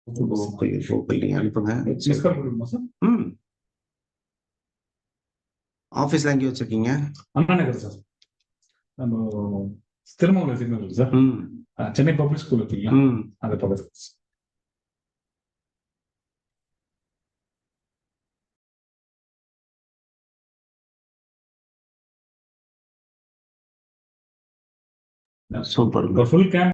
நீங்க அனுப்புங்க. ம். ஆபீஸ்ல எங்கே வச்சிருக்கீங்க? அண்ணா நகர் சார். நம்ம Thirumangalam signal sir. Chennai public school இருக்கீங்களா? அந்த பக்கத்துல. Super. Full camp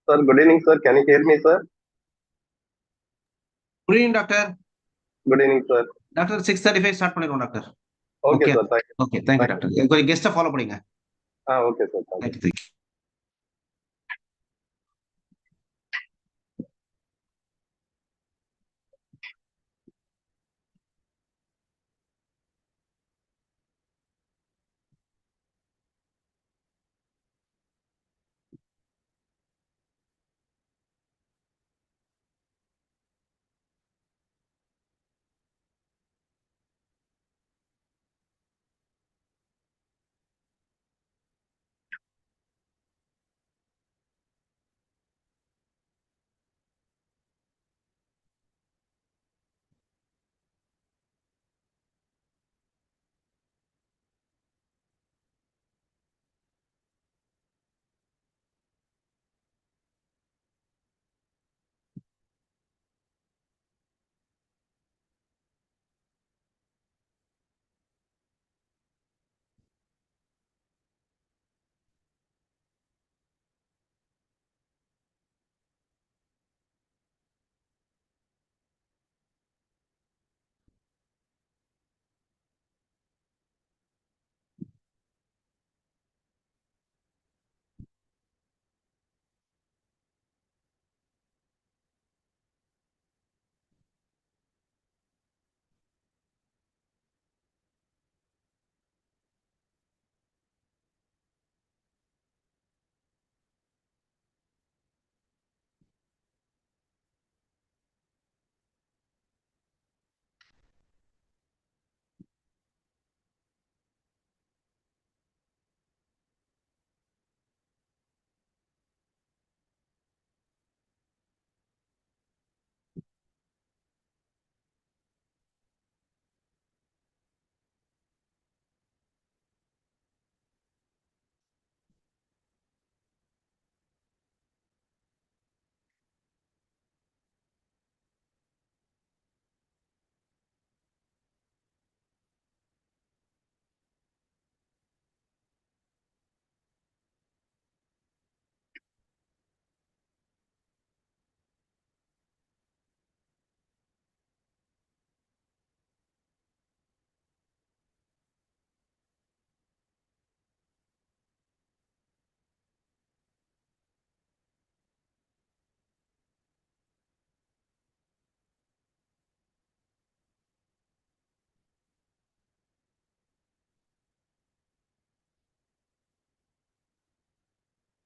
Sir, good evening, sir. Can you hear me, sir? Good evening, doctor. Good evening, sir. Doctor, 6:35 start பண்ணிடுவோம் doctor. Okay, sir. Thank you. Okay, thank you, doctor. கொஞ்சம் கெஸ்ட்டை follow பண்ணுங்க. Okay, sir. Thank you. Thank you.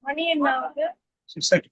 மணி என்ன ஆகுது? 6:30.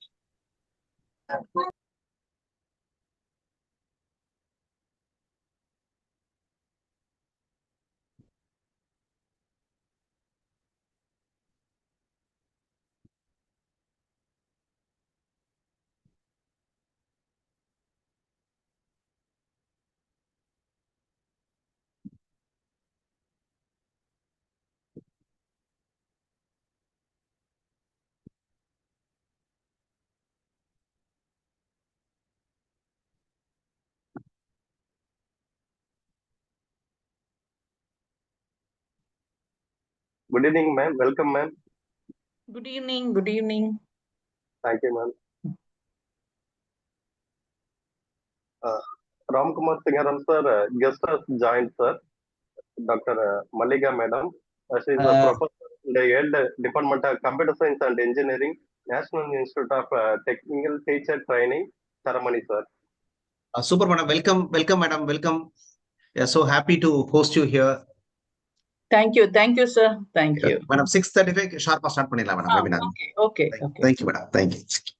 Good evening, ma'am. Welcome, ma'am. Good evening. Good evening. Thank you, ma'am. Uh, Ramkumar Singaram, sir, guest has joined, sir. Dr. Mallika, madam. She is a Uh, professor in the head Department of Computer Science and Engineering, National Institute of Technical Teacher Training, Ceremony, sir. Super, madam. Welcome, madam. Welcome. We are so happy to host you here. Thank you. Thank you, sir. Thank you. Madam, 6:35 ஷார்ப்பா start பண்ணிடலாம் madam webinar. Okay. Okay. Okay. Thank you madam. Thank you.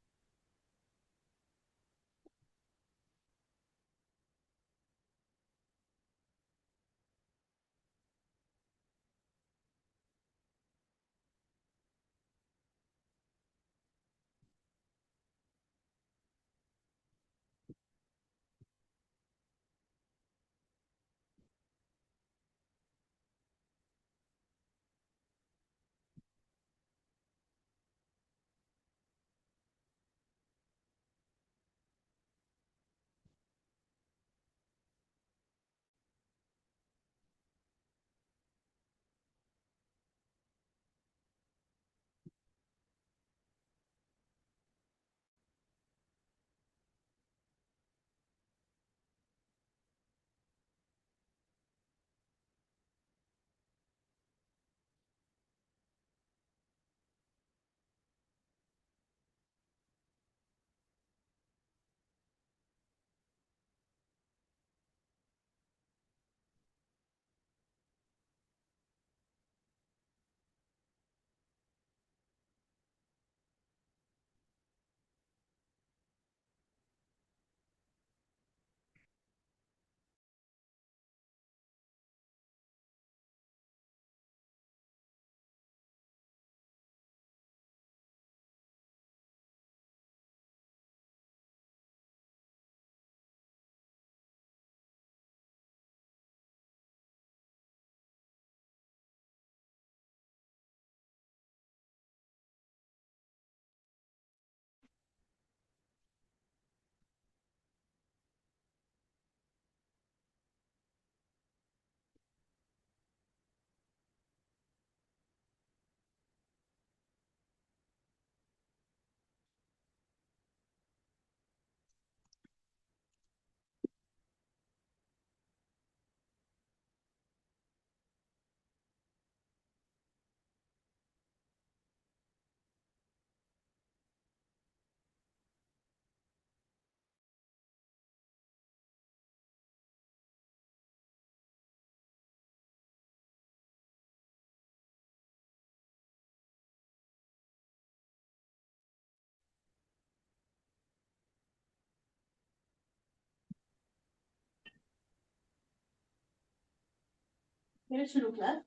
Where should you class?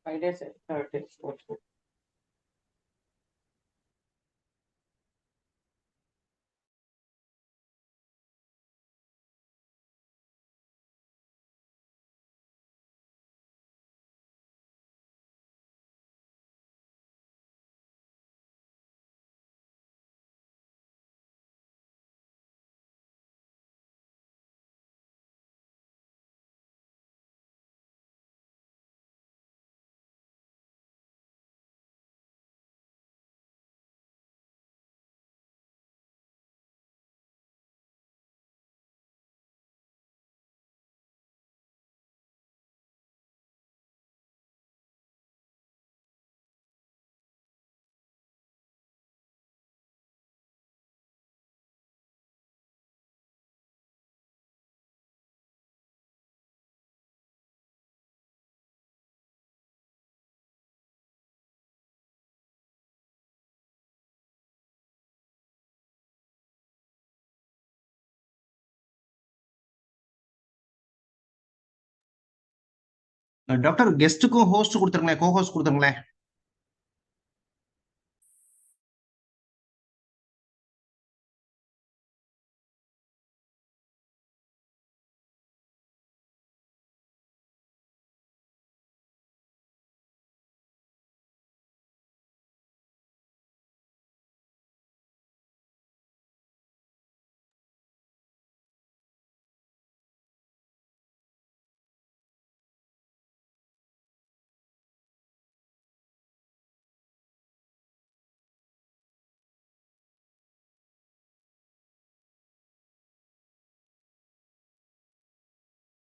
5 days, 30. Doctor கெஸ்ட்டுக்கும் host கொடுத்துருங்களேன், co host கொடுத்துருங்களேன்.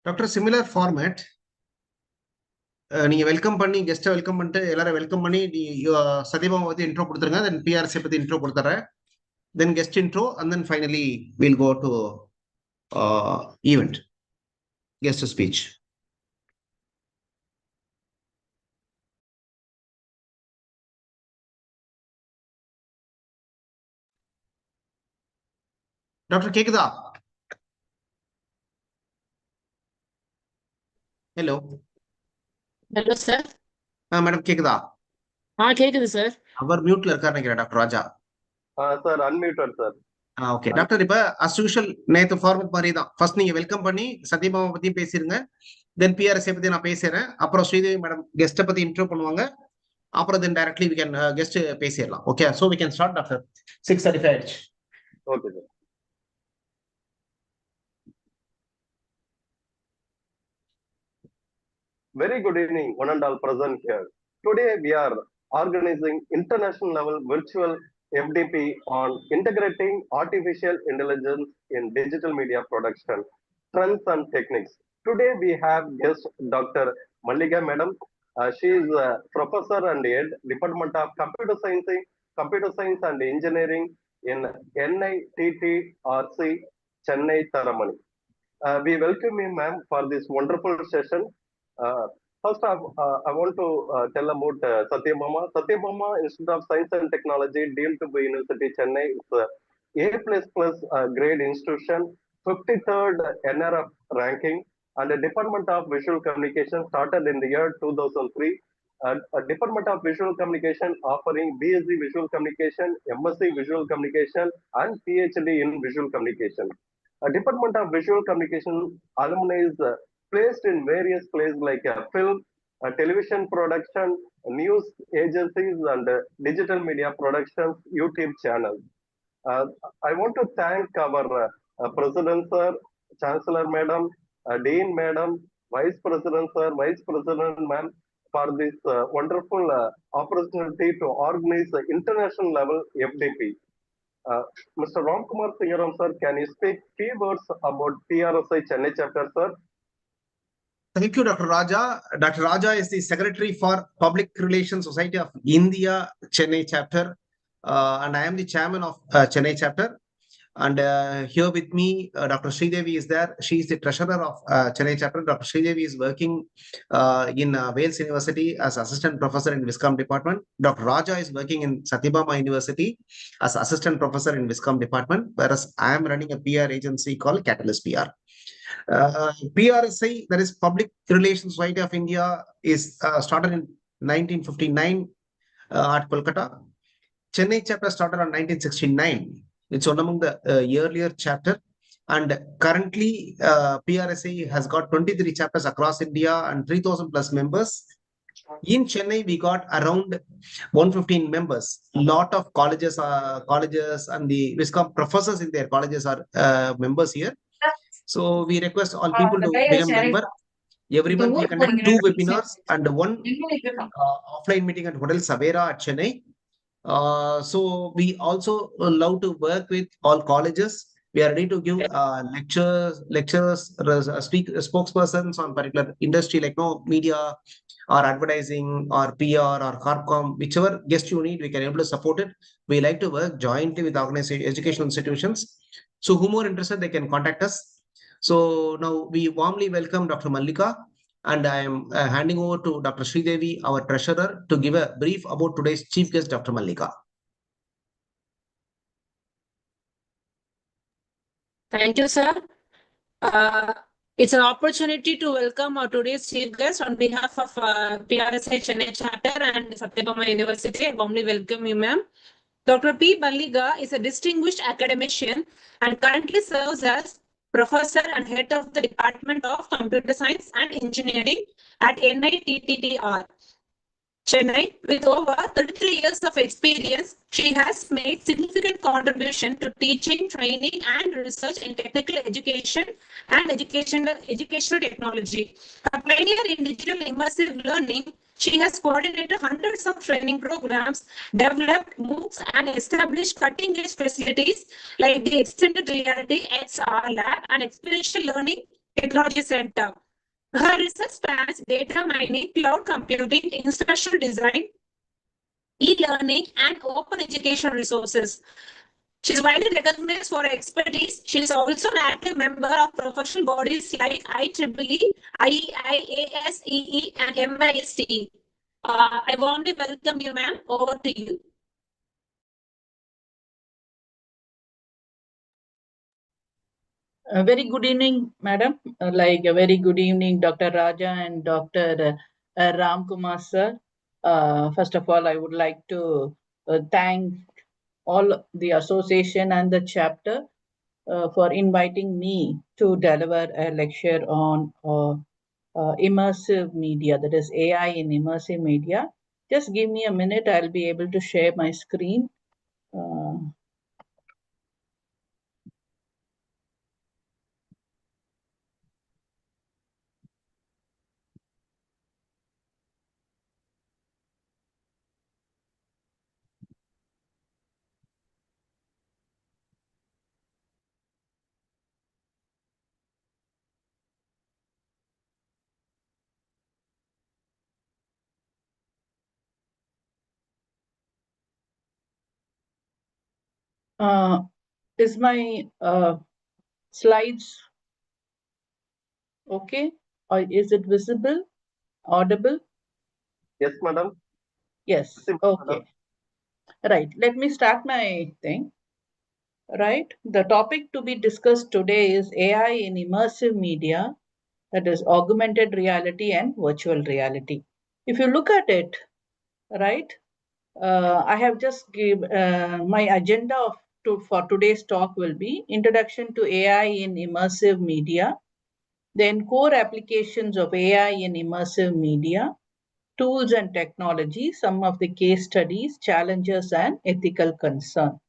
Doctor, similar format. நீங்க welcome பண்ணி கெஸ்ட்டை welcome பண்ணிட்டு எல்லாரும் வெல்கம் பண்ணி சத்யபாமா பத்தி இன்ட்ரோ கொடுத்துருங்க. தென் பிஆர்சி பத்தி இன்ட்ரோ கொடுத்துறேன். Then guest intro and then finally will go to event guest speech. Doctor கேக்குதா? Hello hello sir. மேடம் கேக்குதா? கேக்குது சார். அவர் மியூட்ல இருக்காரு நினைக்கிறேன் doctor Raja. Sir unmuted sir. Okay doctor, இப்ப அஸ் யூஷுவல் நேத்து ஃபார்மட் மாதிரி தான். ஃபர்ஸ்ட் நீங்க வெல்கம் பண்ணி சத்யபாமா பத்தி பேசிருங்க. தென் பிஆர்எஸ் பத்தி நான் பேசுறேன். அப்புறம் ஸ்ரீதேவி மேடம் கெஸ்ட்டை பத்தி இன்ட்ரோ பண்ணுவாங்க. அப்புறம் then directly we can guest பேசிடலாம். Okay, so we can start doctor. 6:35 ஆயிடுச்சு. Okay sir. Very good evening, one and all present here. Today we are organizing international level virtual FDP on integrating artificial intelligence in digital media production, trends and techniques. Today we have guest Dr. Mallika Madam. She is a professor and head Department of Computer Science and Engineering in NITTRC, Chennai, Taramani. We welcome you, ma'am, for this wonderful session. First, I want to tell about Satyabama. Satyabama Institute of Science and Technology, deemed to be University Chennai. It's A++ grade institution, 53rd NRF ranking, and the Department of Visual Communication started in the year 2003. A Department of Visual Communication offering BSc Visual Communication, MSc Visual Communication, and PhD in Visual Communication. A Department of Visual Communication alumni is placed in various places like film, television production, news agencies, and digital media productions, YouTube channels. I want to thank our President Sir, Chancellor Madam, Dean Madam, Vice President Sir, Vice President Ma'am, for this wonderful opportunity to organize the international level FDP. Mr. Ramkumar Singaram Sir, can you speak few words about PRSI Chennai chapter, sir? Thank you, Dr. Raja. Dr. Raja is the Secretary for Public Relations Society of India, Chennai chapter, and I am the chairman of Chennai chapter. And here with me, Dr. Sridevi is there. She is the treasurer of Chennai chapter. Dr. Sridevi is working in Wales University as assistant professor in Viscom department. Dr. Raja is working in Satyabama University as assistant professor in Viscom department, whereas I am running a PR agency called Catalyst PR. PRSI, that is Public Relations Society of India, is started in 1959 at Kolkata. Chennai chapter started on 1969. It's one among the earlier chapter, and currently PRSI has got 23 chapters across India and 3,000 plus members. In Chennai, we got around 115 members. Lot of colleges and the Viscom professors in their colleges are members here. So we request all people to become member. Every month we conduct 2 webinars and 1 offline meeting at Hotel Savera at Chennai. So we also love to work with all colleges. We are ready to give lectures, spokespersons on particular industry like media or advertising or PR or Corpcom, whichever guest you need, we can able to support it. We like to work jointly with organization, educational institutions. So whom are interested, they can contact us. So now we warmly welcome Dr. Mallika, and I am handing over to Dr. Sridevi, our treasurer, to give a brief about today's chief guest, Dr. Mallika. Thank you, sir. It's an opportunity to welcome our today's chief guest on behalf of PRSI Chennai chapter and Satyabama University. I warmly welcome you, ma'am. Dr. P. Mallika is a distinguished academician and currently serves as Professor and Head of the Department of Computer Science and Engineering at NITTR, Chennai. With over 33 years of experience, she has made significant contribution to teaching, training, and research in technical education and educational technology. A pioneer in digital immersive learning, she has coordinated hundreds of training programs, developed MOOCs, and established cutting-edge facilities like the Extended Reality XR Lab and Experiential Learning Technology Center. Her research spans data mining, cloud computing, instructional design, e-learning, and open education resources. She is widely recognized for her expertise. She is also an active member of professional bodies like IEEE, IIASEE, and MISTE. I warmly welcome you, ma'am. Over to you. A very good evening, madam. Like a very good evening, Dr. Raja and Dr. Ram Kumar sir. First of all, I would like to thank all the association and the chapter for inviting me to deliver a lecture on immersive media, that is AI in immersive media. Just give me a minute, I'll be able to share my screen. Is my slides okay? Or is it visible, audible? Yes, madam. Yes, Simple, okay. madam. Right, let me start my thing. Right, the topic to be discussed today is AI in immersive media, that is augmented reality and virtual reality. If you look at it, right, I have just give my agenda for today's talk will be introduction to AI in immersive media, then core applications of AI in immersive media, tools and technology, some of the case studies, challenges, and ethical concern.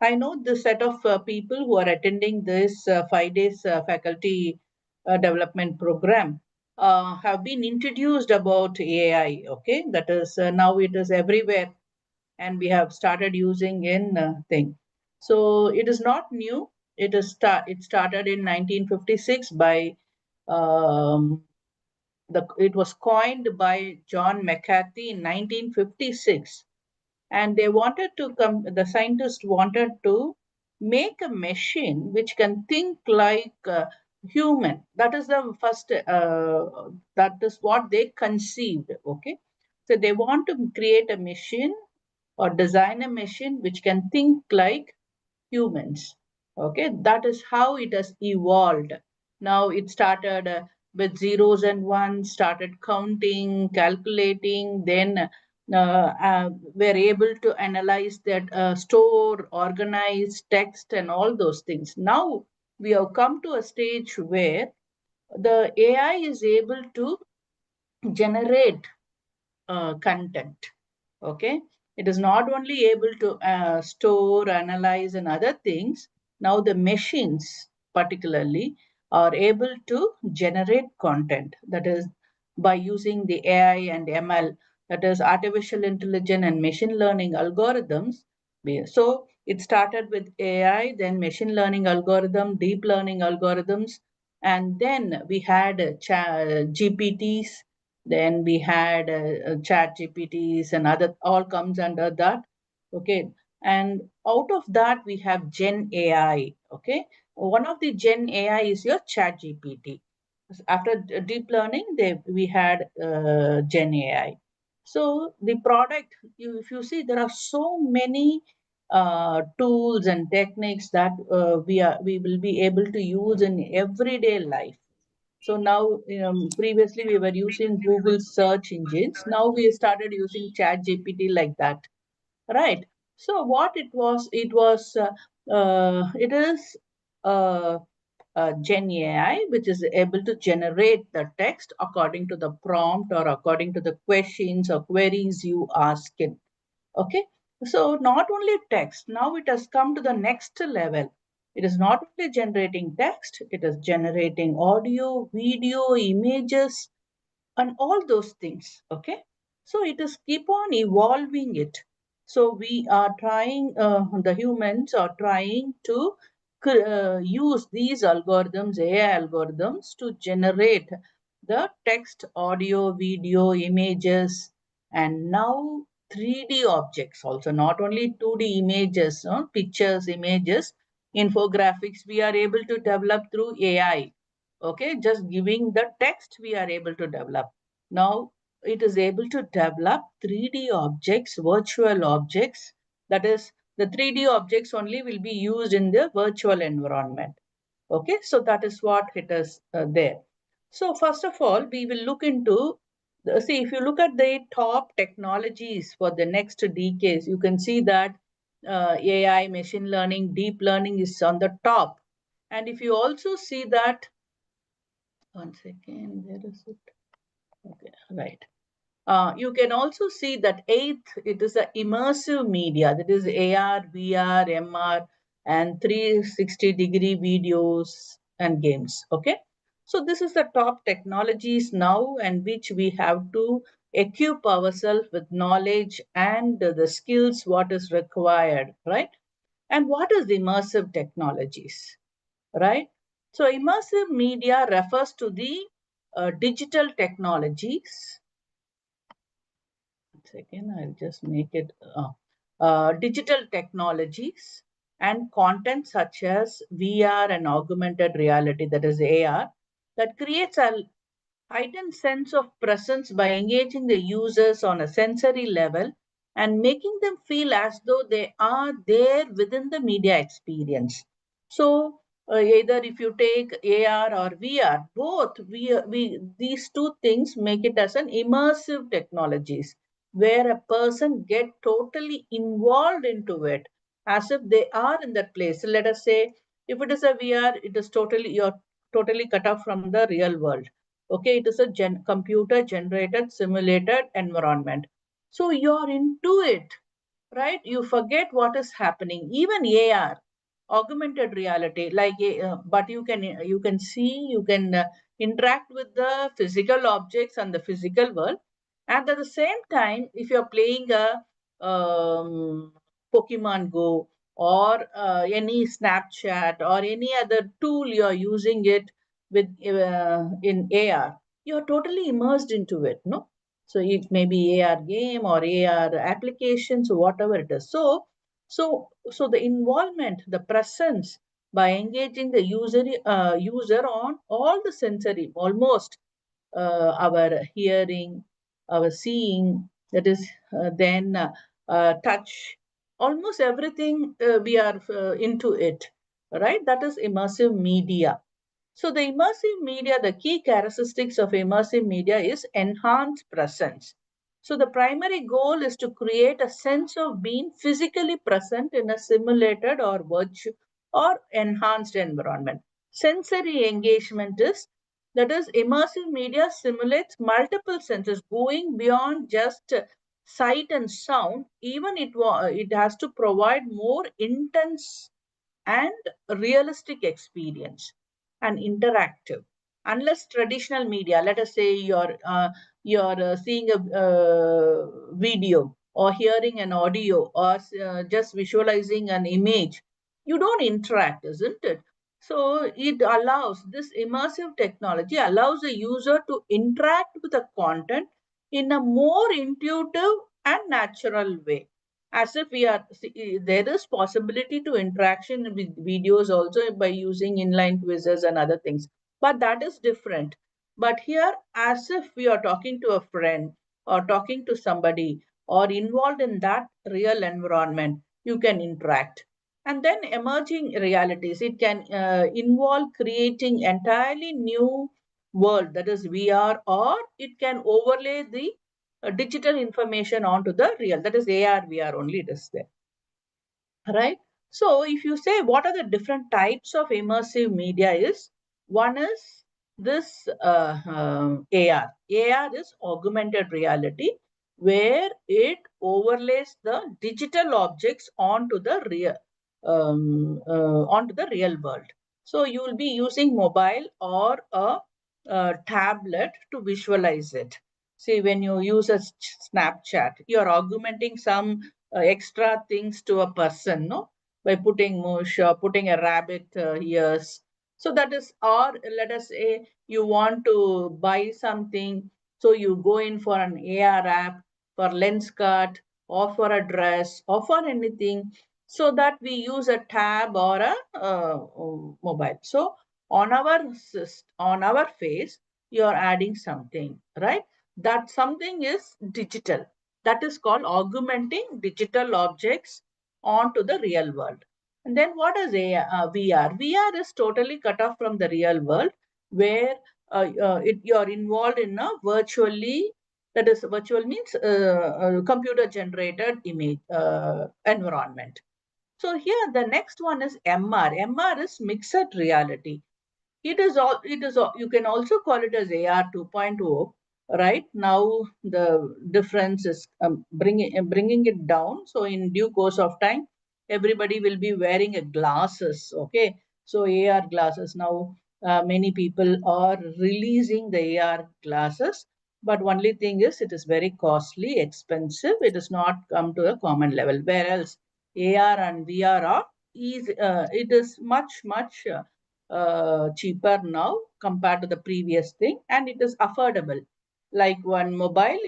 I know this set of people who are attending this 5 days faculty development program have been introduced about AI. Okay, that is now it is everywhere, and we have started using in thing. So it is not new. It started in 1956 by it was coined by John McCarthy in 1956, and they wanted to come. The scientists wanted to make a machine which can think like a human. That is the first. That is what they conceived. Okay, so they want to create a machine or design a machine which can think like humans. Okay, that is how it has evolved. Now it started with zeros and ones, started counting, calculating, then were able to analyze that, store, organize text, and all those things. Now we have come to a stage where the AI is able to generate content. Okay, it is not only able to store, analyze, and other things. Now the machines particularly are able to generate content, that is by using the AI and ML, that is artificial intelligence and machine learning algorithms. So it started with AI, then machine learning algorithm, deep learning algorithms, and then we had GPTs, then we had chat GPTs and other, all comes under that. Okay, and out of that we have Gen AI. Okay, one of the Gen AI is your chat GPT. After deep learning, we had Gen AI. So the product, if you see, there are so many tools and techniques that we will be able to use in everyday life. So now, previously we were using Google search engines. Now we started using Chat GPT like that, right? So what it was, it is Gen AI, which is able to generate the text according to the prompt or according to the questions or queries you ask it. Okay, so not only text, now it has come to the next level. It is not only generating text, it is generating audio, video, images, and all those things. Okay, so it is keep on evolving it. So we are trying, the humans are trying to use these algorithms, AI algorithms, to generate the text, audio, video, images, and now 3D objects also, not only 2D images, pictures, images, infographics, we are able to develop through AI. Okay, just giving the text, we are able to develop. Now it is able to develop 3D objects, virtual objects, that is, the 3D objects only will be used in the virtual environment. Okay, so that is what it is there. So first of all, we will look into, see, if you look at the top technologies for the next decades, you can see that AI, machine learning, deep learning is on the top. And if you also see that, one second, where is it? Okay, right. You can also see that eighth, it is a immersive media, that is AR, VR, MR, and 360-degree videos and games. Okay, so this is the top technologies now, and which we have to equip ourselves with knowledge and the skills what is required, right? And what is immersive technologies, right? So immersive media refers to the digital technologies. Second, I'll just make it digital technologies and content such as VR and augmented reality, that is AR, that creates a heightened sense of presence by engaging the users on a sensory level and making them feel as though they are there within the media experience. So either if you take AR or VR, both these two things make it as an immersive technologies, where a person get totally involved into it as if they are in that place. So let us say if it is a VR, it is totally, you're totally cut off from the real world. Okay, it is a computer generated simulated environment. So you're into it, right? You forget what is happening. Even AR, augmented reality, like but you can see, you can interact with the physical objects and the physical world. And at the same time, if you're playing a Pokemon Go or any Snapchat or any other tool, you're using it with in AR, you're totally immersed into it, no? So it may be AR game or AR applications, whatever it is. So the involvement, the presence by engaging the user on all the sensory, almost our hearing, our seeing, that is then touch, almost everything we are into it, right? That is immersive media. So the immersive media, the key characteristics of immersive media is enhanced presence. So the primary goal is to create a sense of being physically present in a simulated or virtual or enhanced environment. Sensory engagement is, that is, immersive media simulates multiple senses going beyond just sight and sound. Even it has to provide more intense and realistic experience and interactive. Unless traditional media, let us say you're seeing a video or hearing an audio or just visualizing an image, you don't interact, isn't it? So it allows, this immersive technology allows the user to interact with the content in a more intuitive and natural way, as if we are, there is possibility to interaction with videos also by using inline quizzes and other things, but that is different. But here, as if we are talking to a friend or talking to somebody or involved in that real environment, you can interact. And then emerging realities, it can involve creating entirely new world, that is VR, or it can overlay the digital information onto the real, that is AR, VR only it is there, right? So if you say what are the different types of immersive media is, one is this AR. AR is augmented reality, where it overlays the digital objects onto the real world. So you will be using mobile or a tablet to visualize it. See, when you use a Snapchat, you are augmenting some extra things to a person, no? by putting mush or putting a rabbit ears. So that is, or let us say you want to buy something, so you go in for an AR app for lens cut or for a dress or for anything, so that we use a tab or a mobile. So on our face, you are adding something, right? That something is digital. That is called augmenting digital objects onto the real world. And then what is VR? VR is totally cut off from the real world, where you're involved in a virtually, that is, virtual means computer generated image environment. So here the next one is MR. MR is mixed reality. It is all. You can also call it as AR 2.0. Right now, the difference is bringing it down. So in due course of time, everybody will be wearing a glasses. Okay, so AR glasses now. Many people are releasing the AR glasses, but only thing is it is very costly, expensive. It does not come to a common level. Whereas AR and VR are easy. It is much cheaper now compared to the previous thing, and it is affordable. Like one mobile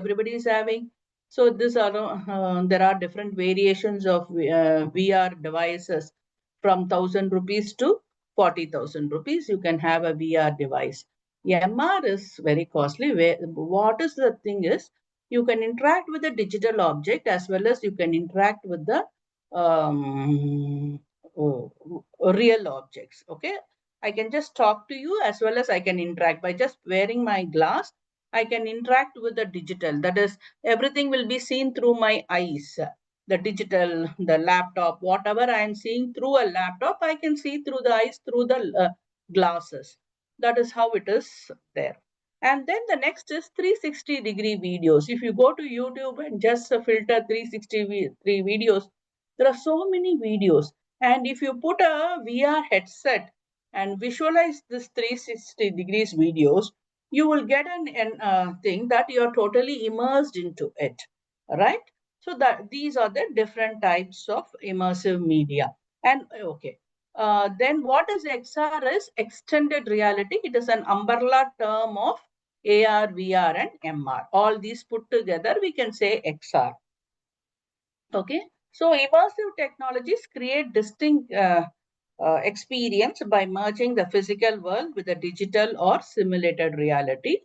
everybody is having. So there are different variations of VR devices from 1,000 rupees to 40,000 rupees. You can have a VR device. MR is very costly. What is the thing is, you can interact with the digital object as well as you can interact with the real objects. Okay, I can just talk to you as well as I can interact by just wearing my glass. I can interact with the digital. That is, everything will be seen through my eyes. The digital, the laptop, whatever I am seeing through a laptop, I can see through the eyes, through the glasses. That is how it is there. And then the next is 360-degree videos. If you go to YouTube and just filter 360 videos, there are so many videos. And if you put a VR headset and visualize this 360 degrees videos, you will get an thing that you are totally immersed into it, right? So that these are the different types of immersive media. And okay, then what is XR is extended reality. It is an umbrella term of AR, VR, and MR. All these put together, we can say XR. Okay, so immersive technologies create distinct experience by merging the physical world with the digital or simulated reality.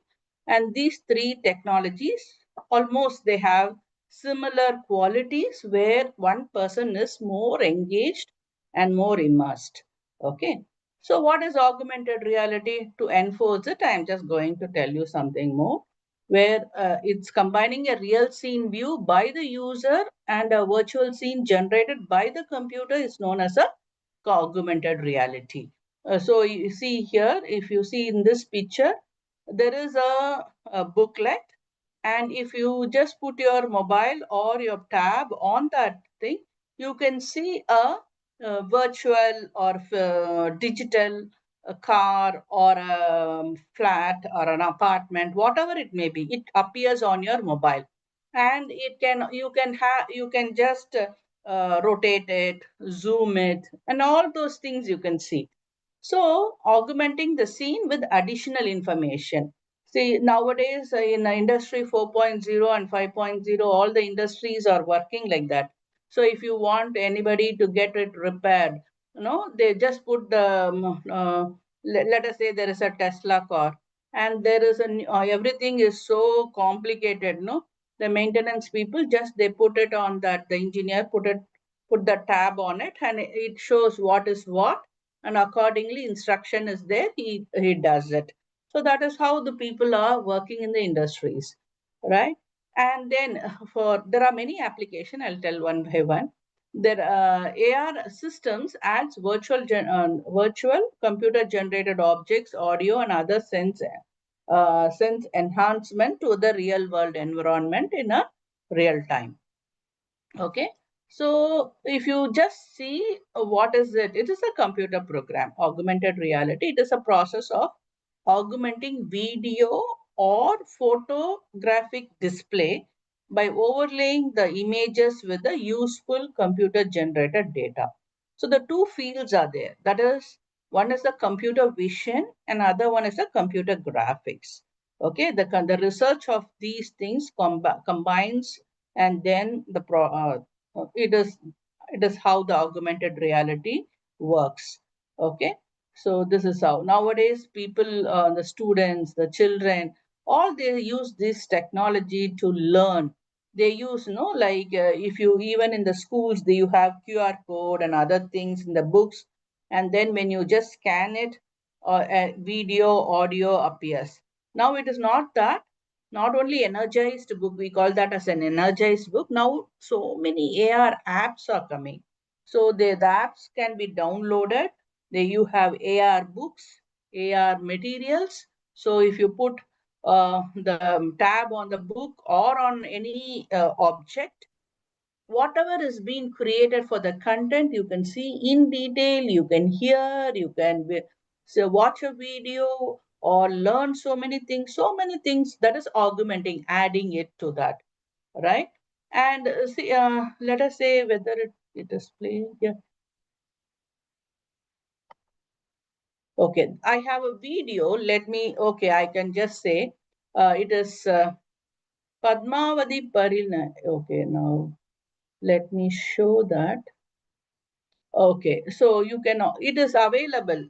And these three technologies, almost they have similar qualities, where one person is more engaged and more immersed. Okay, so what is augmented reality? To enforce it, I am just going to tell you something more, where it's combining a real scene view by the user and a virtual scene generated by the computer is known as a augmented reality. So you see here, if you see in this picture, there is a booklet, and if you just put your mobile or your tab on that thing, you can see a virtual or digital car or a flat or an apartment, whatever it may be. It appears on your mobile, and you can just rotate it, zoom it, and all those things you can see. So augmenting the scene with additional information. See, nowadays in industry 4.0 and 5.0, all the industries are working like that. So if you want anybody to get it repaired, they just put let us say there is a Tesla car, and there is everything is so complicated, no? The maintenance people just they put it on that, the engineer put the tab on it, and it shows what is what, and accordingly instruction is there, he does it. So that is how the people are working in the industries, right? And then there are many applications. I'll tell one by one. There AR systems adds virtual computer generated objects, audio, and other sense enhancement to the real world environment in a real time. Okay, so if you just see what is it, it is a computer program. Augmented reality, it is a process of augmenting video or photographic display by overlaying the images with the useful computer generated data. So the two fields are there. That is, one is the computer vision and other one is the computer graphics. Okay, the research of these things combines, and then it is how the augmented reality works. Okay, so this is how nowadays people, the students, the children, all they use this technology to learn. They use, like if you even in the schools, you have QR code and other things in the books, and then when you just scan it, a video, audio appears. Now it is not that. Not only energized book, we call that as an energized book. Now so many AR apps are coming. So the apps can be downloaded. You have AR books, AR materials. So if you put the tab on the book or on any object, whatever is being created for the content, you can see in detail, you can hear, you can watch a video or learn so many things that is augmenting, adding it to that, right? And see, let us say whether it is playing here. Okay, I have a video. I can just say it is Padmavati Parina. Okay, now let me show that. Okay, so you can, it is available.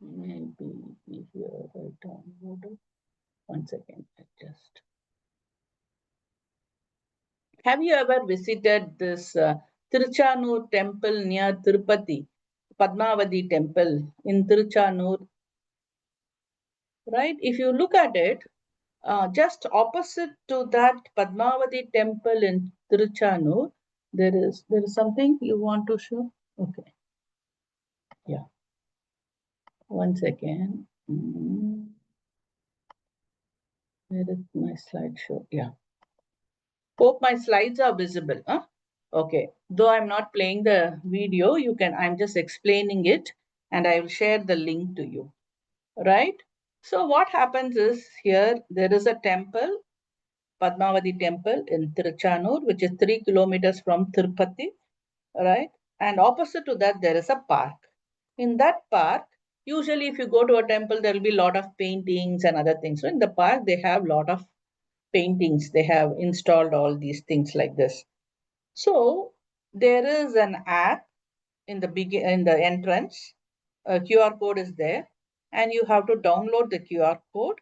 Maybe here I downloaded. 1 second, just. Have you ever visited this Tiruchanur temple near Tirupati, Padmavati temple in Tiruchanur? Right? If you look at it, just opposite to that Padmavati temple in Tiruchanur, there is something you want to show. Okay. Yeah. 1 second. Where is my slideshow? Yeah. Hope my slides are visible. Huh? Okay. Though I'm not playing the video, I'm just explaining it, and I will share the link to you. Right? So what happens is here, there is a temple, Padmavati temple in Tiruchanur, which is 3 kilometers from Tirupati. Right? And opposite to that, there is a park. In that park, usually if you go to a temple, there will be a lot of paintings and other things. So in the park, they have a lot of paintings. They have installed all these things like this. So there is an app in the entrance. A QR code is there, and you have to download the QR code.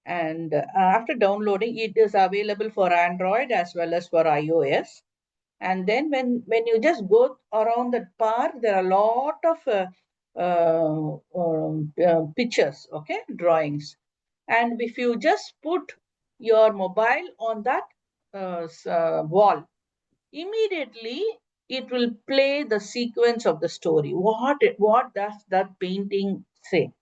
And after downloading, it is available for Android as well as for iOS. And then when you just go around the park, there are a lot of pictures, okay, drawings. And if you just put your mobile on that wall, immediately it will play the sequence of the story. What does that painting say?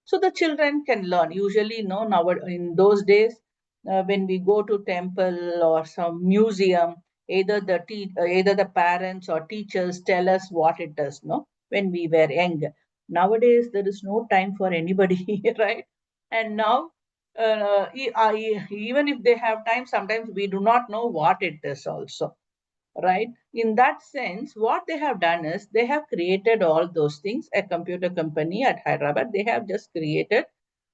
So the children can learn. Usually, now in those days, when we go to temple or some museum, either the parents or teachers tell us what it does. No, when we were young. Nowadays, there is no time for anybody, right? And now, even if they have time, sometimes we do not know what it is also. Right? In that sense, what they have done is they have created all those things. A computer company at Hyderabad, they have just created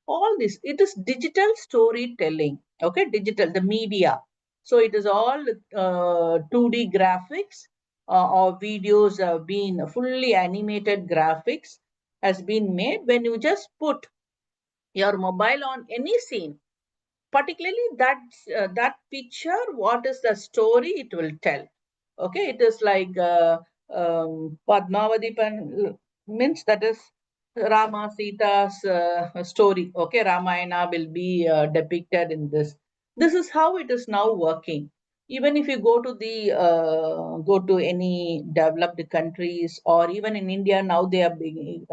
all this. It is digital storytelling. Okay, digital, the media. So it is all 2D graphics or videos being fully animated graphics has been made. When you just put your mobile on any scene, particularly that picture, what is the story it will tell. Okay, it is like Padmavati means that is Rama Sita's story. Okay, Ramayana will be depicted in this. This is how it is now working. Even if you go to any developed countries, or even in India now, they are being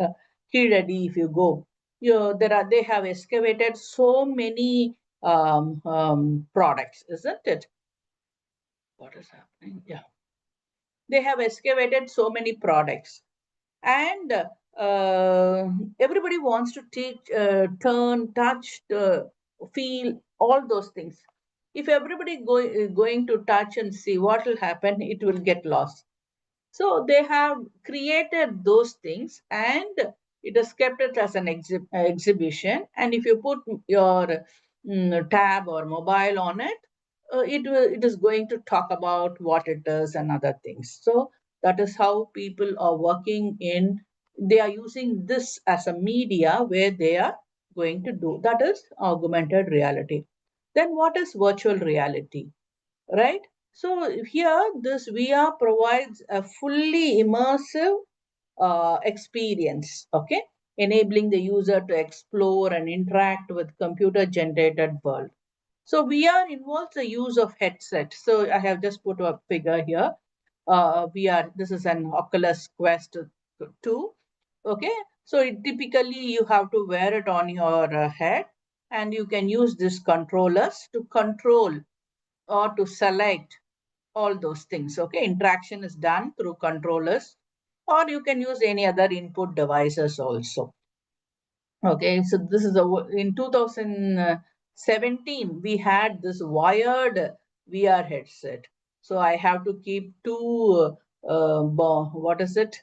Kiradi. If you go, they have excavated so many products, isn't it? What is happening? Yeah. They have excavated so many products, and everybody wants to teach, turn, touch, feel all those things. If everybody going to touch and see what will happen, it will get lost. So they have created those things and it is kept it as an exhibition. And if you put your tab or mobile on it, it is going to talk about what it is and other things. So that is how people are working in. They are using this as a media where they are going to do. That is augmented reality. Then what is virtual reality? Right? So here, this VR provides a fully immersive experience, okay, enabling the user to explore and interact with computer-generated world. So VR involves the use of headset. So I have just put a figure here. VR, this is an Oculus Quest 2, okay. So typically you have to wear it on your head, and you can use these controllers to control or to select all those things. Okay, interaction is done through controllers, or you can use any other input devices also. Okay, so this is in 2017 we had this wired VR headset. So I have to keep two what is it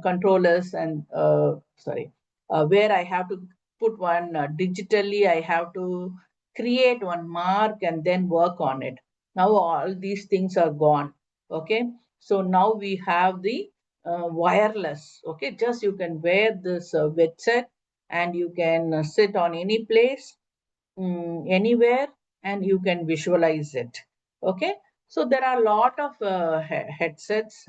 controllers and where I have to put one digitally. I have to create one mark and then work on it. Now all these things are gone. Okay, so now we have the wireless. Okay, just you can wear this headset and you can sit on any place, anywhere, and you can visualize it. Okay, so there are a lot of headsets,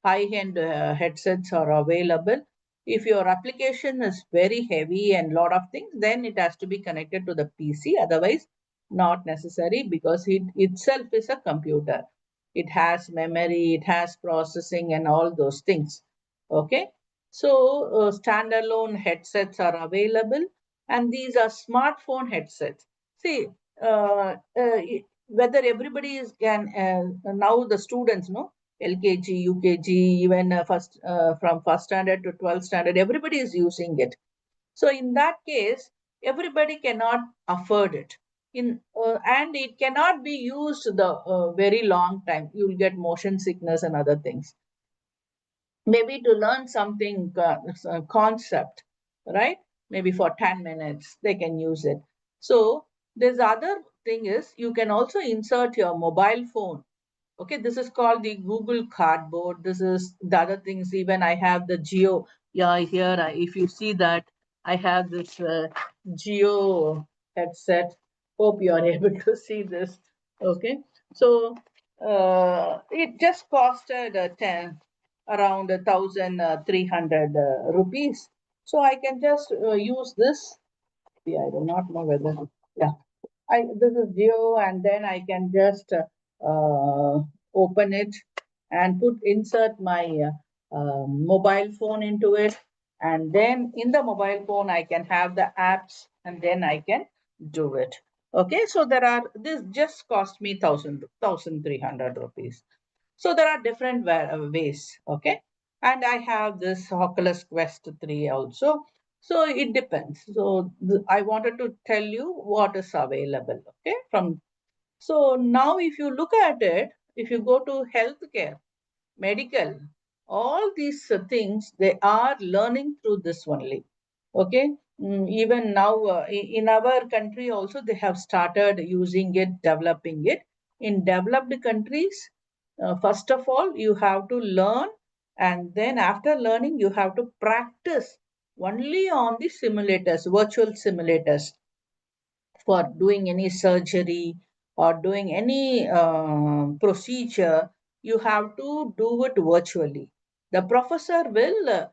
high-end headsets are available. If your application is very heavy and lot of things, then it has to be connected to the PC. Otherwise, not necessary, because it itself is a computer. It has memory, it has processing and all those things. Okay, so standalone headsets are available, and these are smartphone headsets. See, whether everybody is can now the students, no, LKG, UKG, even from first standard to 12th standard, everybody is using it. So in that case, everybody cannot afford it. And it cannot be used the very long time. You will get motion sickness and other things. Maybe to learn something concept, right? Maybe for 10 minutes they can use it. So this other thing is you can also insert your mobile phone. Okay, this is called the Google Cardboard. This is the other things. Even I have the Geo. Yeah, here if you see that I have this Geo headset. Hope you are able to see this. Okay, so it just costed around 1,300 rupees. So I can just use this. Yeah, I do not know whether. Yeah, this is Geo, and then I can just open it and insert my mobile phone into it, and then in the mobile phone I can have the apps, and then I can do it. Okay, so this just cost me 1,300 rupees. So there are different ways. Okay, and I have this Oculus Quest 3 also. So it depends. So I wanted to tell you what is available. Okay, so now if you look at it, if you go to healthcare, medical, all these things, they are learning through this only. Okay, even now in our country also they have started using it, developing it. In developed countries, first of all you have to learn, and then after learning you have to practice only on the simulators, virtual simulators, for doing any surgery or doing any procedure. You have to do it virtually. The professor will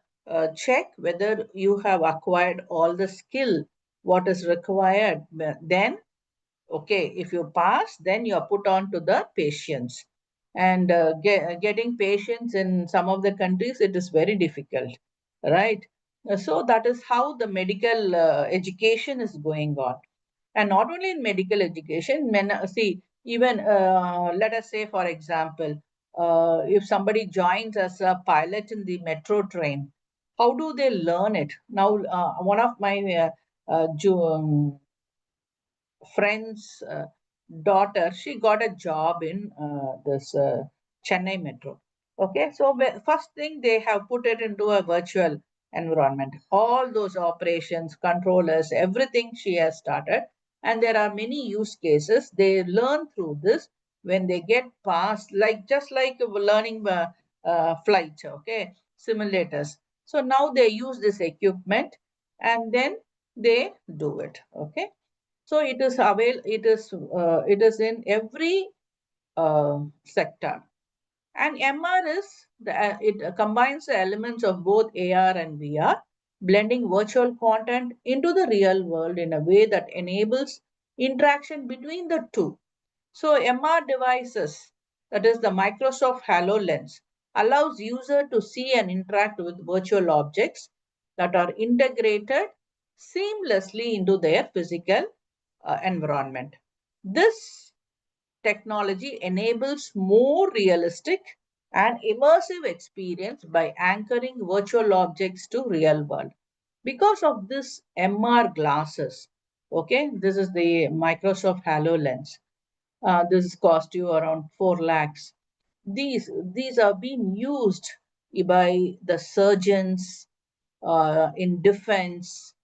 check whether you have acquired all the skill what is required. Then, okay, if you pass, then you are put on to the patients. And getting patients in some of the countries, it is very difficult, right? So that is how the medical education is going on. And not only in medical education, see, even let us say, for example, if somebody joins as a pilot in the metro train, how do they learn it? Now, one of my friends, daughter, she got a job in this Chennai Metro. Okay, so first thing they have put it into a virtual environment. All those operations, controllers, everything she has started. And there are many use cases. They learn through this when they get past, like just like learning flight, okay, simulators. So now they use this equipment and then they do it. Okay, so it is it is in every sector. And MR is it combines the elements of both AR and VR, blending virtual content into the real world in a way that enables interaction between the two. So MR devices, that is the Microsoft HoloLens, allows user to see and interact with virtual objects that are integrated seamlessly into their physical environment. This technology enables more realistic and immersive experience by anchoring virtual objects to real world. Because of this MR glasses, okay, this is the Microsoft HoloLens. This cost you around 4 lakhs. These are being used by the surgeons in defense,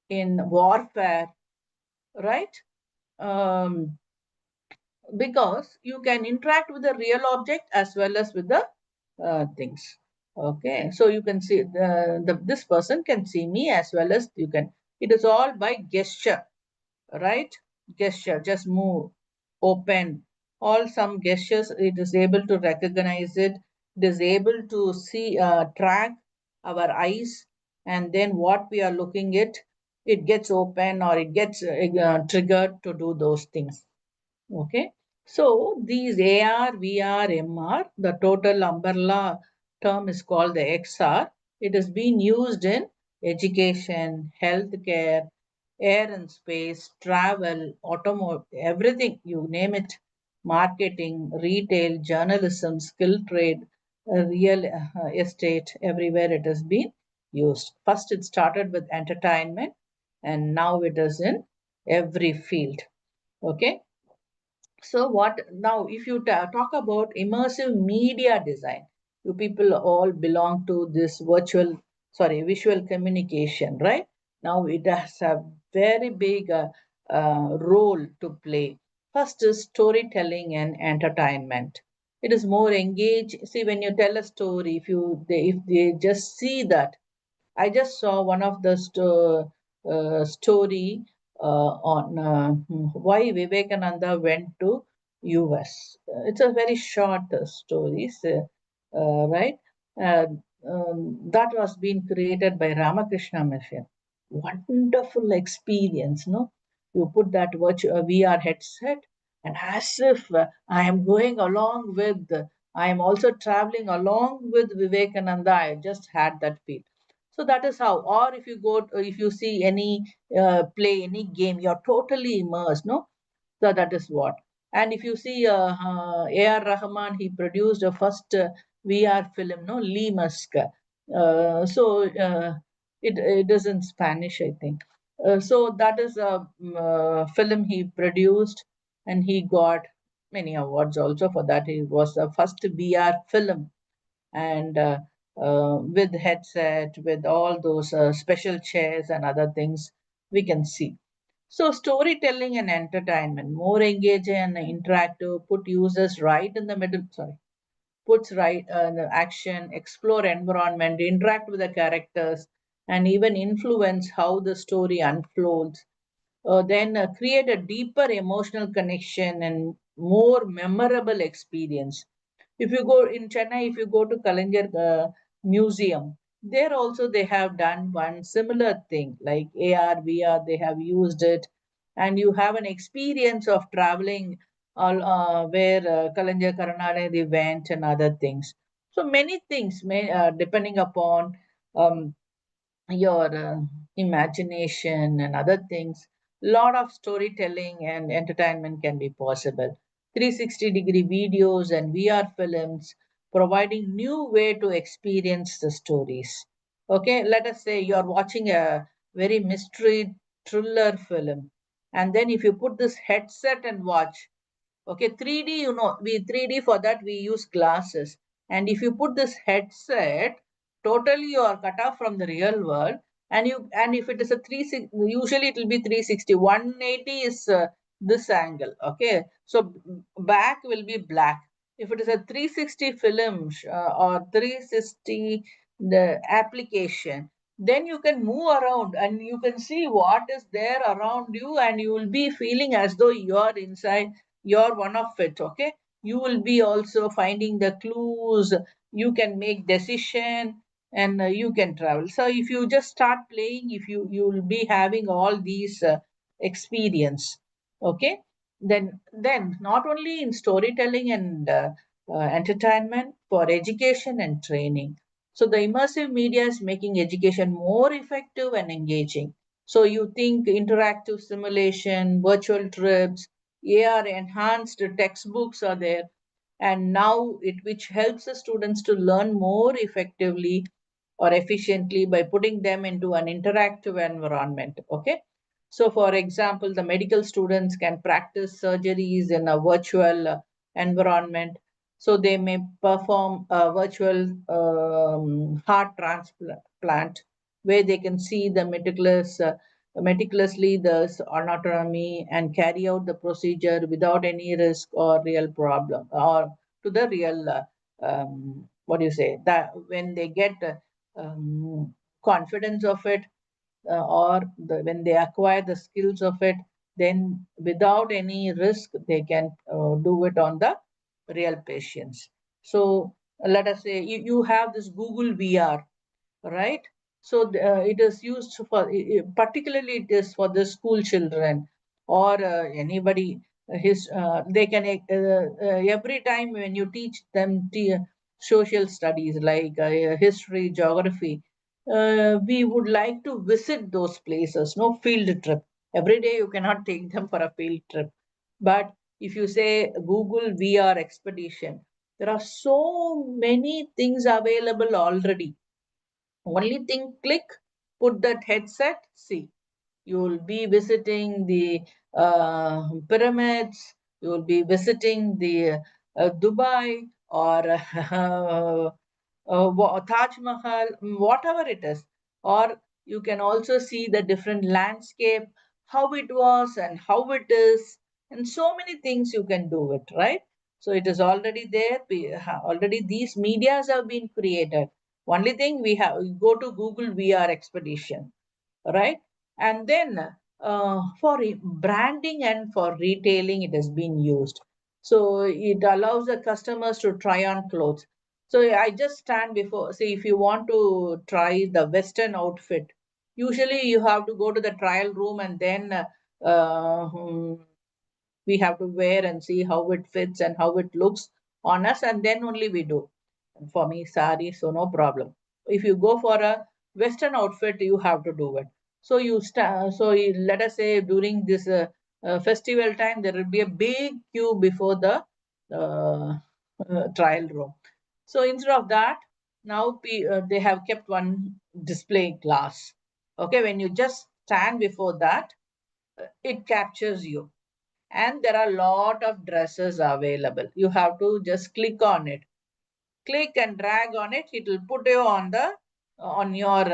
in warfare, right? Um, because you can interact with the real object as well as with the things. Okay, so you can see this person can see me as well as you can. It is all by gesture, right? Gesture, just move, open, all some gestures. It is able to recognize it. It is able to see, track our eyes, and then what we are looking at, it gets open or it gets triggered to do those things. Okay, so these AR, VR, MR, the total umbrella term is called the XR. It has been used in education, healthcare, air and space, travel, automotive, everything, you name it, marketing, retail, journalism, skill trade, real estate, everywhere it has been used. First, it started with entertainment, and now it is in every field. Okay, so what now, if you talk about immersive media design, you people all belong to this visual communication, right? Now it has a very big role to play. First is storytelling and entertainment. It is more engaged. See, when you tell a story, if they just see that, I just saw one of the story on why Vivekananda went to US. It's a very short story, right? Uh, that was being created by Ramakrishna Mission. Wonderful experience, no? You put that VR headset, and as if I am going along with, I am also traveling along with Vivekananda. I just had that feel. So that is how. Or if you see any play, any game, you're totally immersed, no? So that is what. And if you see A.R. Rahman, he produced a first VR film, no, Lee Musk. It is in Spanish, I think. So that is a film he produced, and he got many awards also for that. It was the first VR film, and with headset, with all those special chairs and other things, we can see. So storytelling and entertainment, more engaging and interactive, put users right in the middle. Sorry, puts right the action, explore environment, interact with the characters, and even influence how the story unfolds. Then create a deeper emotional connection and more memorable experience. If you go in Chennai, if you go to Kalaignar Museum, there also they have done one similar thing like AR, VR, they have used it, and you have an experience of traveling all where Kalaignar Karunanidhi went and other things. So many things may depending upon your imagination and other things, lot of storytelling and entertainment can be possible. 360-degree videos and VR films providing new way to experience the stories. Okay, let us say you're watching a very mystery thriller film, and then if you put this headset and watch, Okay, 3D, you know, 3D for that we use glasses. And if you put this headset, totally you are cut off from the real world. And if it is a 360, usually it will be 360. 180 is this angle. Okay, so back will be black. If it is a 360 film or 360 the application, then you can move around and you can see what is there around you, and you will be feeling as though you are inside, you're one of it. Okay, you will be also finding the clues, you can make decision, and you can travel. So if you just start playing, if you will be having all these experience. Okay, then not only in storytelling and entertainment, for education and training. So the immersive media is making education more effective and engaging. So you think interactive simulation, virtual trips, AR enhanced textbooks are there, and now which helps the students to learn more effectively or efficiently by putting them into an interactive environment. Okay, so for example, the medical students can practice surgeries in a virtual environment. So they may perform a virtual heart transplant where they can see the meticulously the anatomy and carry out the procedure without any risk or real problem, or to the real what do you say, that when they get confidence of it, when they acquire the skills of it, then without any risk they can do it on the real patients. So let us say you have this Google VR, right? So it is used for, particularly it is for the school children or anybody. They can every time when you teach them social studies like history, geography, we would like to visit those places. No field trip. Every day you cannot take them for a field trip, but if you say Google VR expedition, there are so many things available already. Only thing, click, put that headset, see. You will be visiting the pyramids, you will be visiting the Dubai or Taj Mahal, whatever it is. Or you can also see the different landscape, how it was and how it is, and so many things you can do it, right? So it is already there. Already these medias have been created. Only thing we have, go to Google VR expedition, right? And then for branding and for retailing, it has been used. So it allows the customers to try on clothes. So I just stand before, say, if you want to try the Western outfit, usually you have to go to the trial room and then we have to wear and see how it fits and how it looks on us, and then only we do. And for me, sari, so no problem. If you go for a Western outfit, you have to do it. So let us say during this festival time, there will be a big queue before the trial room. So instead of that, now they have kept one display glass. Okay, when you just stand before that, it captures you, and there are a lot of dresses available. You have to just click on it, click and drag on it. It will put you on your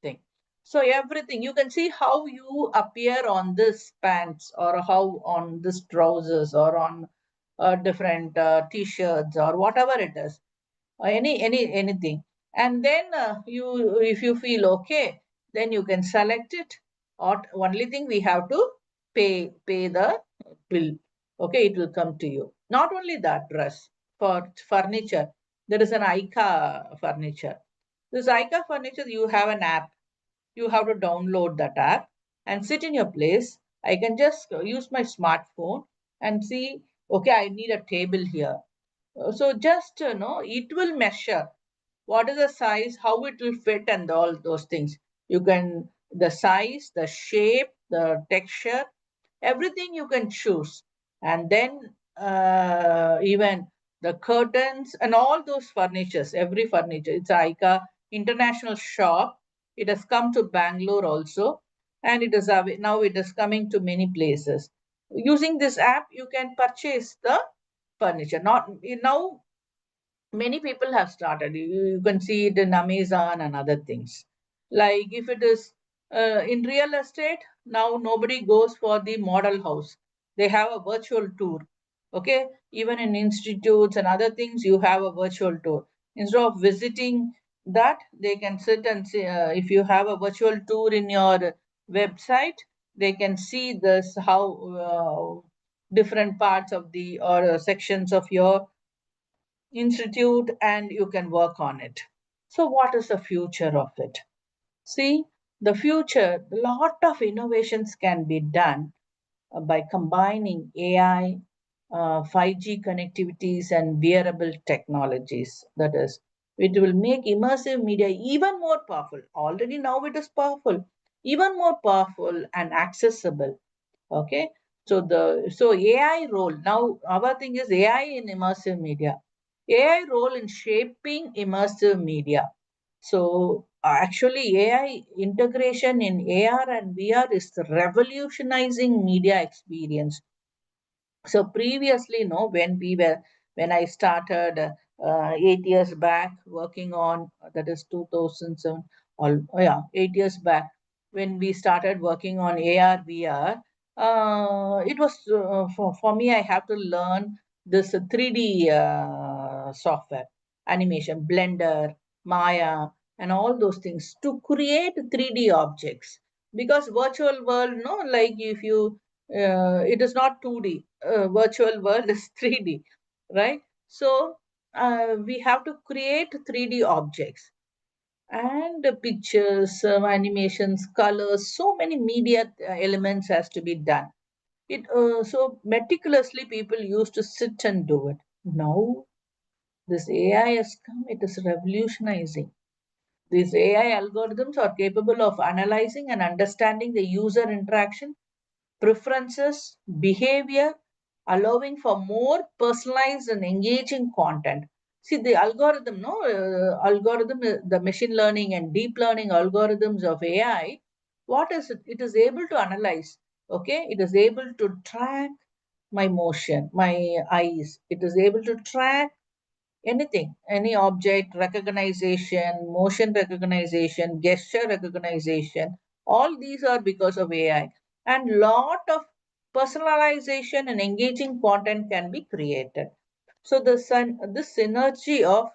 thing. So everything you can see how you appear on this pants, or how on this trousers, or on different t-shirts, or whatever it is, anything. And then you, if you feel okay, then you can select it. Or only thing, we have to pay the bill. Okay, it will come to you. Not only that, dress, for furniture, there is an IKEA furniture. This IKEA furniture, you have an app. You have to download that app and sit in your place. I can just use my smartphone and see, okay, I need a table here. So just it will measure what is the size, how it will fit, and all those things. You can, the size, the shape, the texture, everything you can choose. And then even the curtains and all those furnitures, every furniture. It's IKEA international shop. It has come to Bangalore also, and it is now it is coming to many places. using this app, you can purchase the furniture. Not now, many people have started. You can see it in Amazon and other things. Like if it is in real estate, now nobody goes for the model house. They have a virtual tour. Okay, even in institutes and other things, you have a virtual tour. Instead of visiting that, they can sit and see. If you have a virtual tour in your website, they can see this how different parts of the or sections of your institute, and you can work on it. So what is the future of it? See, the future, a lot of innovations can be done by combining AI, 5G connectivities, and wearable technologies. That is, it will make immersive media even more powerful. Already now it is powerful, even more powerful and accessible. Okay, so AI role, now our thing is AI in immersive media. AI role in shaping immersive media. So actually AI integration in AR and VR is revolutionizing media experience. So previously, no, when I started 8 years back working on, that is 2007, or yeah, 8 years back, when we started working on AR VR, it was for me, I have to learn this 3D software, animation, Blender, Maya, and all those things to create 3D objects. Because virtual world, no, like if you it is not 2D. Virtual world is 3D, right? So we have to create 3D objects and pictures, animations, colors. So many media elements has to be done. It so meticulously people used to sit and do it. Now this AI has come. It is revolutionizing. These AI algorithms are capable of analyzing and understanding the user interaction, preferences, behavior, allowing for more personalized and engaging content. See, the algorithm, no, the machine learning and deep learning algorithms of AI, what is it? It is able to analyze, okay? It is able to track my motion, my eyes. It is able to track anything, any object recognition, motion recognition, gesture recognition. All these are because of AI. And lot of personalization and engaging content can be created. So this synergy of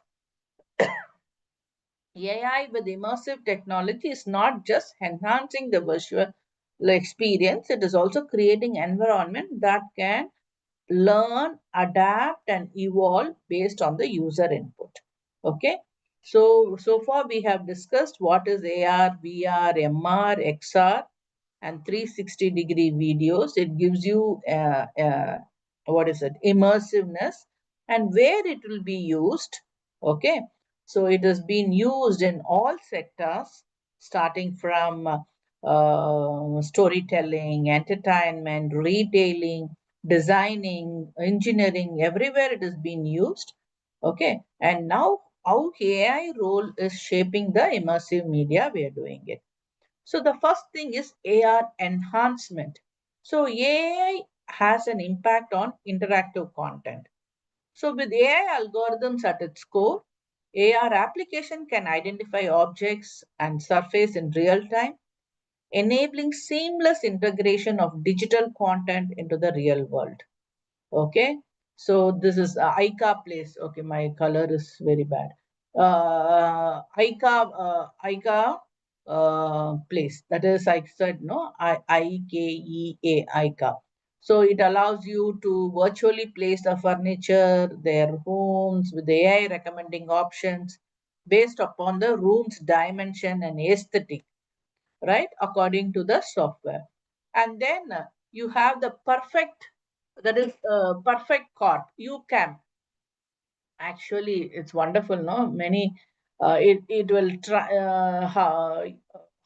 AI with immersive technology is not just enhancing the visual experience, it is also creating environment that can learn, adapt, and evolve based on the user input. Okay. So far we have discussed what is AR, VR, MR, XR, and 360-degree videos. It gives you what is it? Immersiveness and where it will be used. Okay. So it has been used in all sectors, starting from storytelling, entertainment, retailing, designing, engineering, everywhere it has been used. Okay. And now how AI role is shaping the immersive media, we are doing it. So the first thing is AR enhancement. So AI has an impact on interactive content. So with AI algorithms at its core, AR application can identify objects and surface in real time, enabling seamless integration of digital content into the real world. Okay, so this is ICA place. Okay, my color is very bad. ICA place. That is, I said no, IKEA ICA. So it allows you to virtually place the furniture, their homes with AI recommending options based upon the room's dimension and aesthetic, right? According to the software. And then you have the perfect, that is perfect cot, UCAM. Actually, it's wonderful, no? Many, it will try,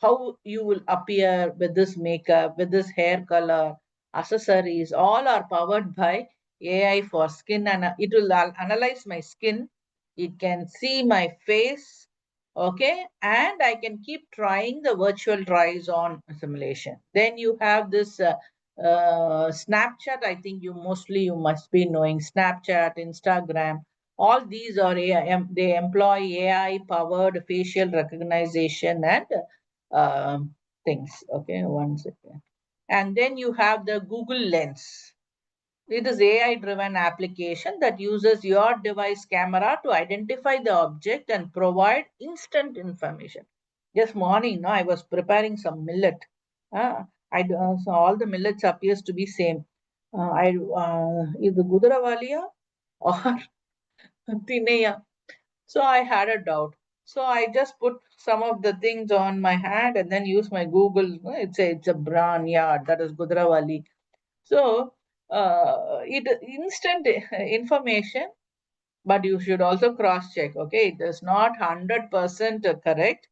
how you will appear with this makeup, with this hair color, accessories, all are powered by AI for skin, and it will analyze my skin. It can see my face, okay, and I can keep trying the virtual tries on simulation. Then you have this Snapchat, I think you must be knowing Snapchat, Instagram. All these are AI, they employ AI powered facial recognition and things. Okay, one second. And then you have the Google Lens. It is AI driven application that uses your device camera to identify the object and provide instant information. Just morning, no, I was preparing some millet. So all the millets appears to be same. Is the Gujaravalia or Tineya? So I had a doubt. So I just put some of the things on my hand and then use my Google. It's a brand, yeah, that is Gujravali. So it instant information, but you should also cross check. Okay, it is not 100% correct.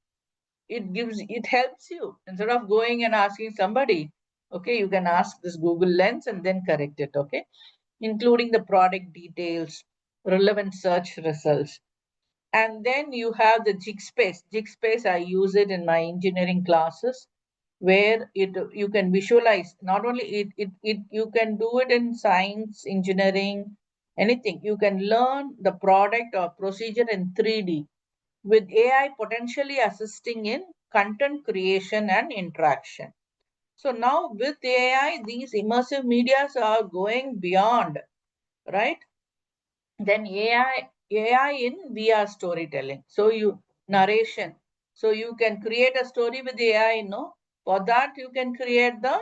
It helps you instead of going and asking somebody. Okay, you can ask this Google Lens and then correct it. Okay, including the product details, relevant search results. And then you have the GigSpace. GigSpace, I use it in my engineering classes, where you can visualize. Not only it you can do it in science, engineering, anything. You can learn the product or procedure in 3D with AI potentially assisting in content creation and interaction. So now with AI, these immersive medias are going beyond, right? Then AI in VR storytelling. So you narration. So you can create a story with AI, no? For that you can create the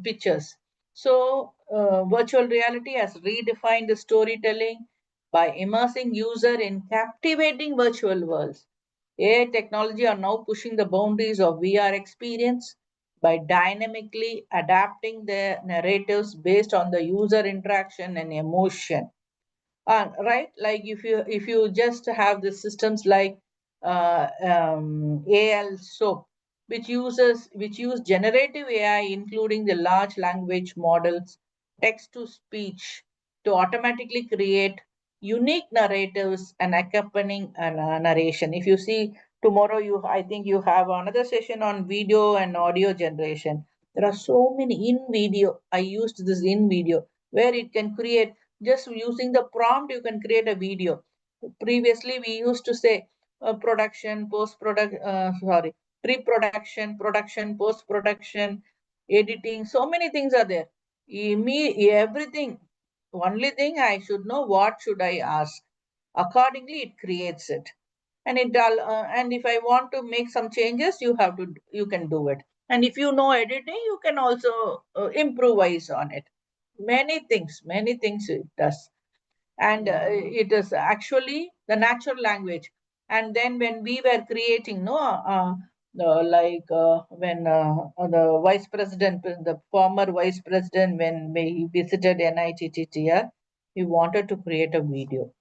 pictures. So virtual reality has redefined the storytelling by immersing user in captivating virtual worlds. AI technology are now pushing the boundaries of VR experience by dynamically adapting the narratives based on the user interaction and emotion. Right, like if you just have the systems like AL SOAP, which use generative AI, including the large language models, text to speech, to automatically create unique narratives and accompanying narration. If you see tomorrow, I think you have another session on video and audio generation. There are so many in video. I used this in video where it can create, just using the prompt, you can create a video. Previously, we used to say production, post-product, pre-production, production, post-production, editing. So many things are there. Everything. Only thing I should know, what should I ask? Accordingly, it creates it. And and if I want to make some changes, you can do it. And if you know editing, you can also improvise on it. Many things it does. And it is actually the natural language. And then when we were creating, no, when the vice president, the former vice president, when he visited NITTR, he wanted to create a video.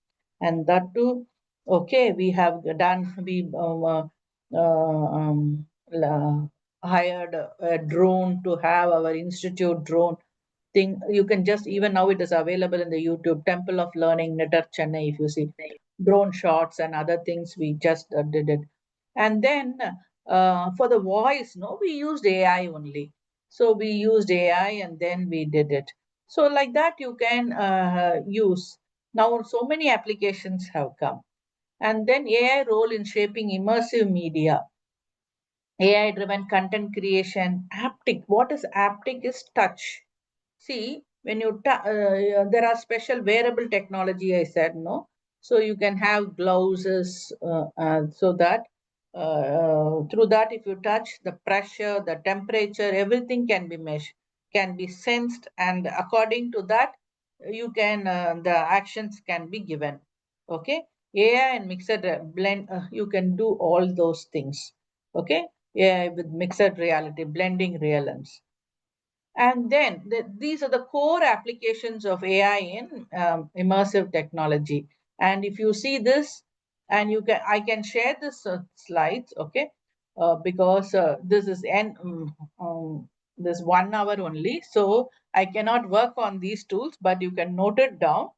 And that too, okay, we have done, we hired a drone to have our institute drone thing. You can just, even now it is available in the YouTube, Temple of Learning, Nitter Chennai, if you see drone shots and other things, we just did it. And then for the voice, no, we used AI only. So we used AI and then we did it. So like that you can use. Now so many applications have come. And then AI role in shaping immersive media. AI driven content creation, haptic. What is haptic? Is touch. See, when there are special wearable technology, I said, no? So you can have gloves so that through that, if you touch, the pressure, the temperature, everything can be measured, can be sensed, and according to that, the actions can be given. Okay, AI and mixed blend, you can do all those things. Okay, AI with mixed reality, blending realms. And then these are the core applications of AI in immersive technology. And if you see this, and I can share this slides, okay, because this is this 1 hour only, so I cannot work on these tools, but you can note it down,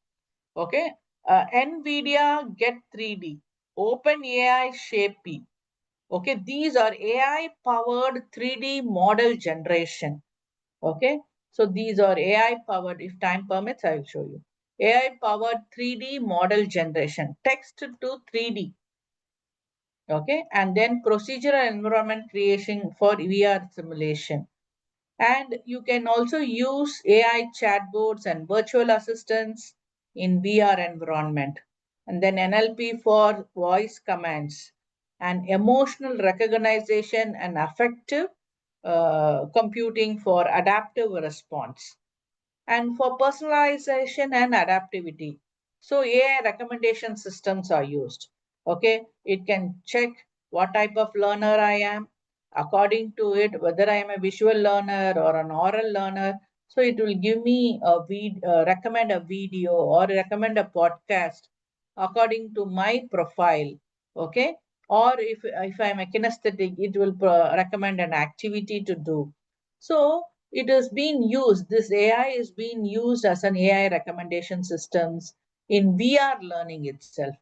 okay. NVIDIA Get 3D, OpenAI Shapey, okay, these are AI powered 3D model generation. Okay, so these are AI powered. If time permits, I will show you. AI powered 3D model generation, text to 3D. Okay, and then procedural environment creation for VR simulation. And you can also use AI chatbots and virtual assistants in VR environment. And then NLP for voice commands and emotional recognition and affective computing for adaptive response and for personalization and adaptivity. So AI recommendation systems are used. Okay, it can check what type of learner I am, according to it, whether I am a visual learner or an oral learner. So it will give me recommend a video or recommend a podcast according to my profile. Okay, or if I'm a kinesthetic, it will recommend an activity to do. So it is being used, this AI is being used as an AI recommendation systems in VR learning itself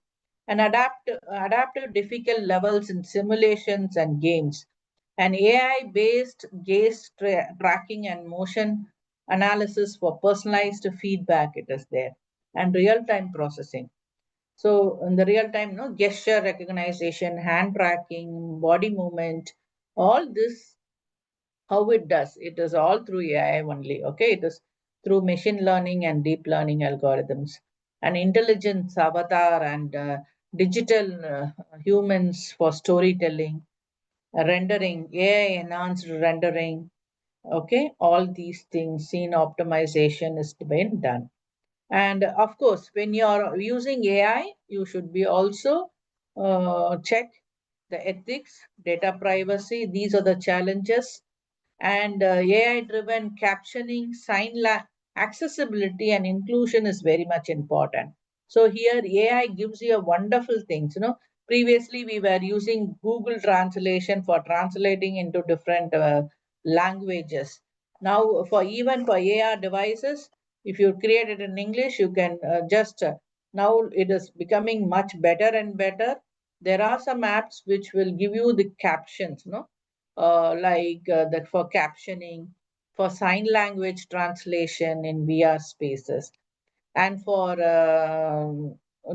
and adaptive difficult levels in simulations and games. And AI based gaze tracking and motion analysis for personalized feedback, it is there, and real time processing. So in the real time, no, gesture recognition, hand tracking, body movement, all this, how it does, it is all through AI only. Okay, it is through machine learning and deep learning algorithms and intelligence avatar and digital humans for storytelling, rendering, AI enhanced rendering. Okay, all these things, scene optimization is being done. And of course, when you're using AI, you should be also check the ethics, data privacy. These are the challenges. And AI-driven captioning, accessibility and inclusion is very much important. So here AI gives you a wonderful things. Previously we were using Google Translation for translating into different languages. Now even for AR devices, if you create it in English, you can now it is becoming much better and better. There are some apps which will give you the captions, that for captioning, for sign language translation in VR spaces, and for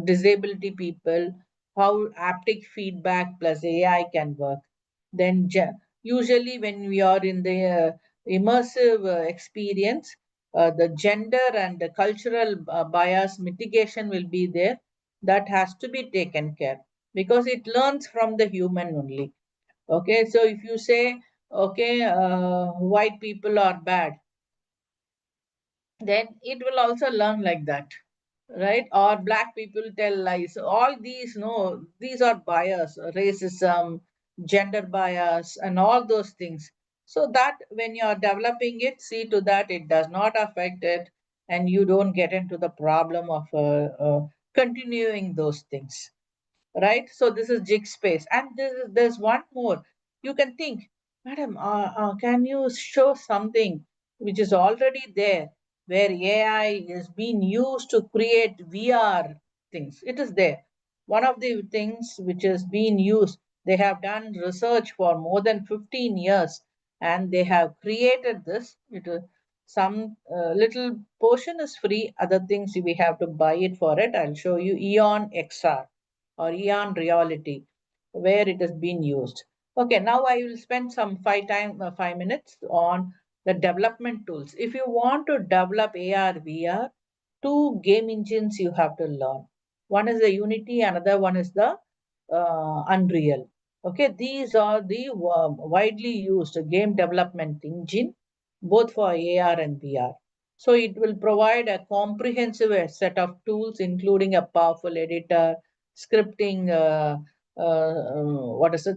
disability people, how haptic feedback plus AI can work. Then usually when we are in the immersive experience, the gender and the cultural bias mitigation will be there. That has to be taken care because it learns from the human only. Okay, so if you say, okay, white people are bad, then it will also learn like that, right? Or black people tell lies. All these, no, these are bias, racism, gender bias, and all those things. So that when you are developing it, see to that it does not affect it, and you don't get into the problem of continuing those things, right? So this is jig space, and there's one more. You can think, madam, can you show something which is already there, where AI is being used to create VR things? It is there. One of the things which is being used, they have done research for more than 15 years, and they have created this. Some little portion is free, other things we have to buy it for it. I'll show you Eon XR or Eon Reality, where it has been used. Okay, now I will spend some 5 minutes on the development tools. If you want to develop AR, VR, two game engines you have to learn. One is the Unity, another one is the Unreal. Okay, these are the widely used game development engine, both for AR and VR. So it will provide a comprehensive set of tools, including a powerful editor, scripting,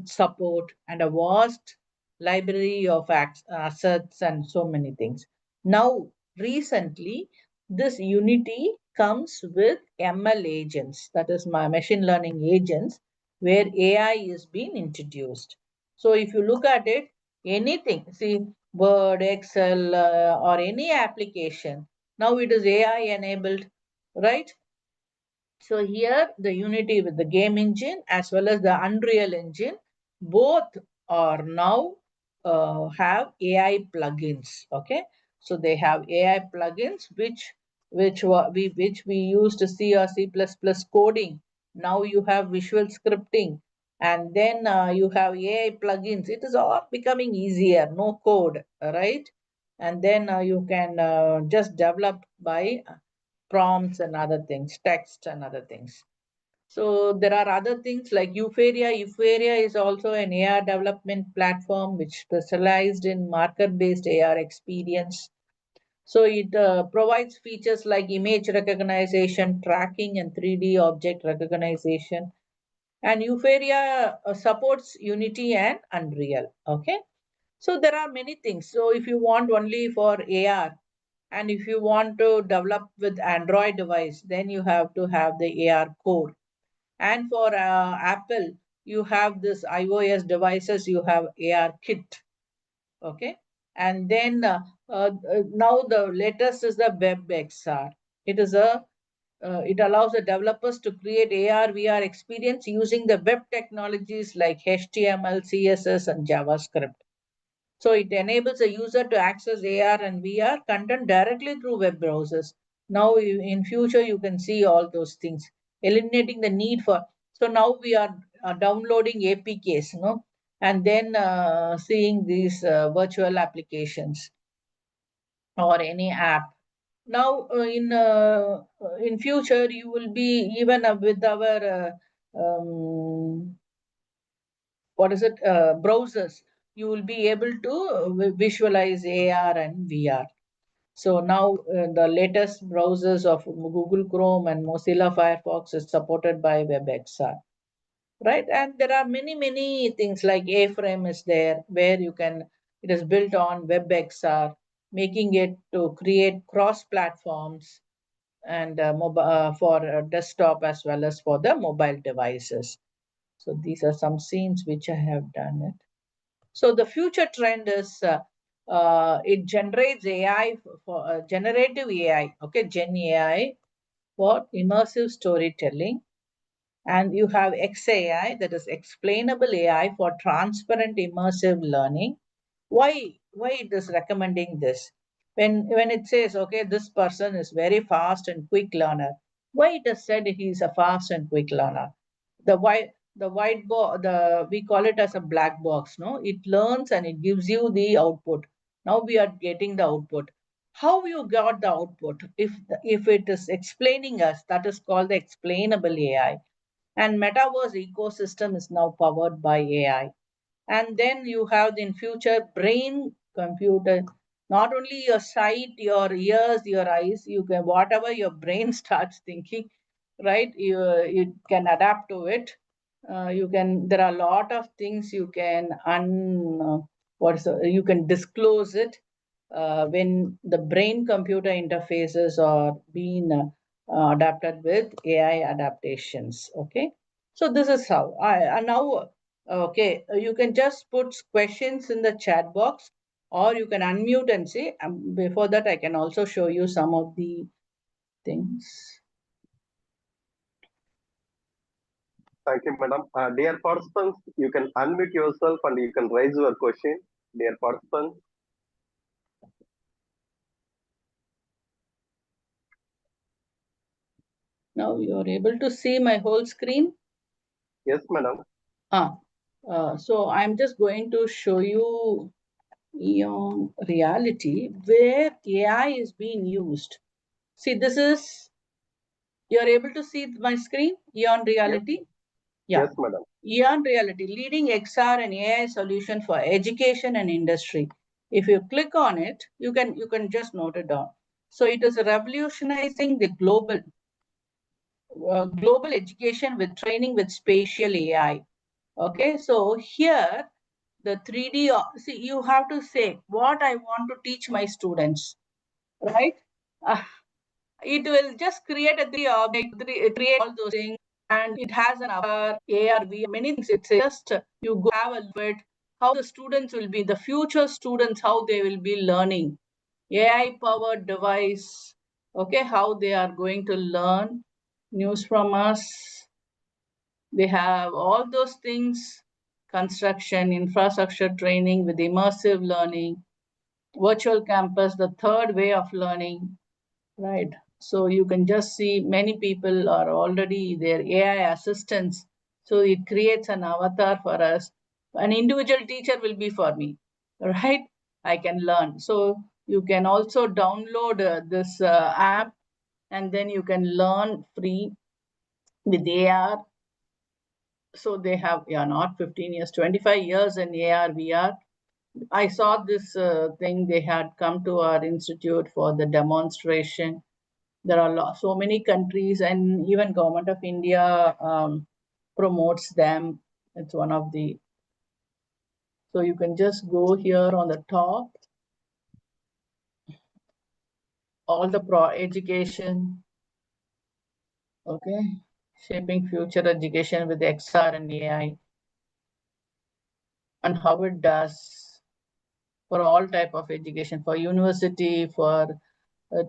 support, and a vast library of assets and so many things. Now, recently, this Unity comes with ML agents, that is my machine learning agents, where AI is being introduced. So if you look at it, anything, see, Word, Excel, or any application, now it is AI enabled, right? So here the Unity with the game engine as well as the Unreal Engine, both are now have AI plugins. Okay, so they have AI plugins which we used C or C++ coding. Now you have visual scripting, and then you have AI plugins. It is all becoming easier. No code, right? And then you can just develop by prompts and other things, text and other things. So there are other things like Euphoria. Euphoria is also an AR development platform which specialized in marker-based AR experience. So it provides features like image recognition, tracking, and 3D object recognition. And Euphoria supports Unity and Unreal. Okay. So there are many things. So if you want only for AR, and if you want to develop with Android device, then you have to have the AR core. And for Apple, you have this iOS devices, you have AR kit. Okay. And then now the latest is the WebXR. It is it allows the developers to create AR, VR experience using the web technologies like HTML, CSS, and JavaScript. So it enables a user to access AR and VR content directly through web browsers. Now in future, you can see all those things, eliminating the need for, so now we are downloading APKs, and then seeing these virtual applications or any app. Now in future, you will be even with our what is it, browsers, you will be able to visualize AR and VR. So now the latest browsers of Google Chrome and Mozilla Firefox is supported by WebXR, right? And there are many things like A-Frame is there, where you can, it is built on WebXR, making it to create cross platforms and mobile for desktop as well as for the mobile devices. So these are some scenes which I have done it. So the future trend is it generates AI for generative AI, okay, Gen AI for immersive storytelling. And you have XAI, that is explainable AI for transparent immersive learning. Why it is recommending this? When it says, okay, this person is very fast and quick learner, why it has said he is a fast and quick learner? The white box, we call it as a black box, no? It learns and it gives you the output. Now we are getting the output. How you got the output? If it is explaining us, that is called the explainable AI. And metaverse ecosystem is now powered by AI. And then you have in future brain computer, not only your sight, your ears, your eyes, you can, whatever your brain starts thinking, right, you can adapt to it. You can, there are a lot of things you can you can disclose it when the brain computer interfaces are being adapted with AI adaptations. Okay, so this is how I now. Okay, you can just put questions in the chat box, or you can unmute and say. Before that, I can also show you some of the things. Thank you, madam. Dear participants, you can unmute yourself and you can raise your question. Dear participants. Now you are able to see my whole screen. Yes, madam. So I'm just going to show you Eon Reality where AI is being used. See, this is, you're able to see my screen, Eon Reality? Yes. Yeah. Yes, madam. Eon Reality, leading XR and AI solution for education and industry. If you click on it, you can just note it down. So it is revolutionizing the global education with training with spatial AI. Okay, so here the 3D, see, you have to say what I want to teach my students, right? It will just create a 3D object, create all those things, and it has an AR, VR, many things. It's just you go have a look at how the students will be, the future students, how they will be learning. AI powered device, okay, how they are going to learn news from us. They have all those things. construction, infrastructure training with immersive learning, virtual campus, the third way of learning, right? So you can just see many people are already their AI assistants. So it creates an avatar for us. An individual teacher will be for me, right? I can learn. So you can also download this app, and then you can learn free with AR. So they have, not 15 years, 25 years in AR, VR. I saw this thing, they had come to our institute for the demonstration. There are so many countries, and even Government of India promotes them. It's one of the, so you can just go here on the top, all the education, okay, shaping future education with XR and AI, and how it does for all type of education, for university, for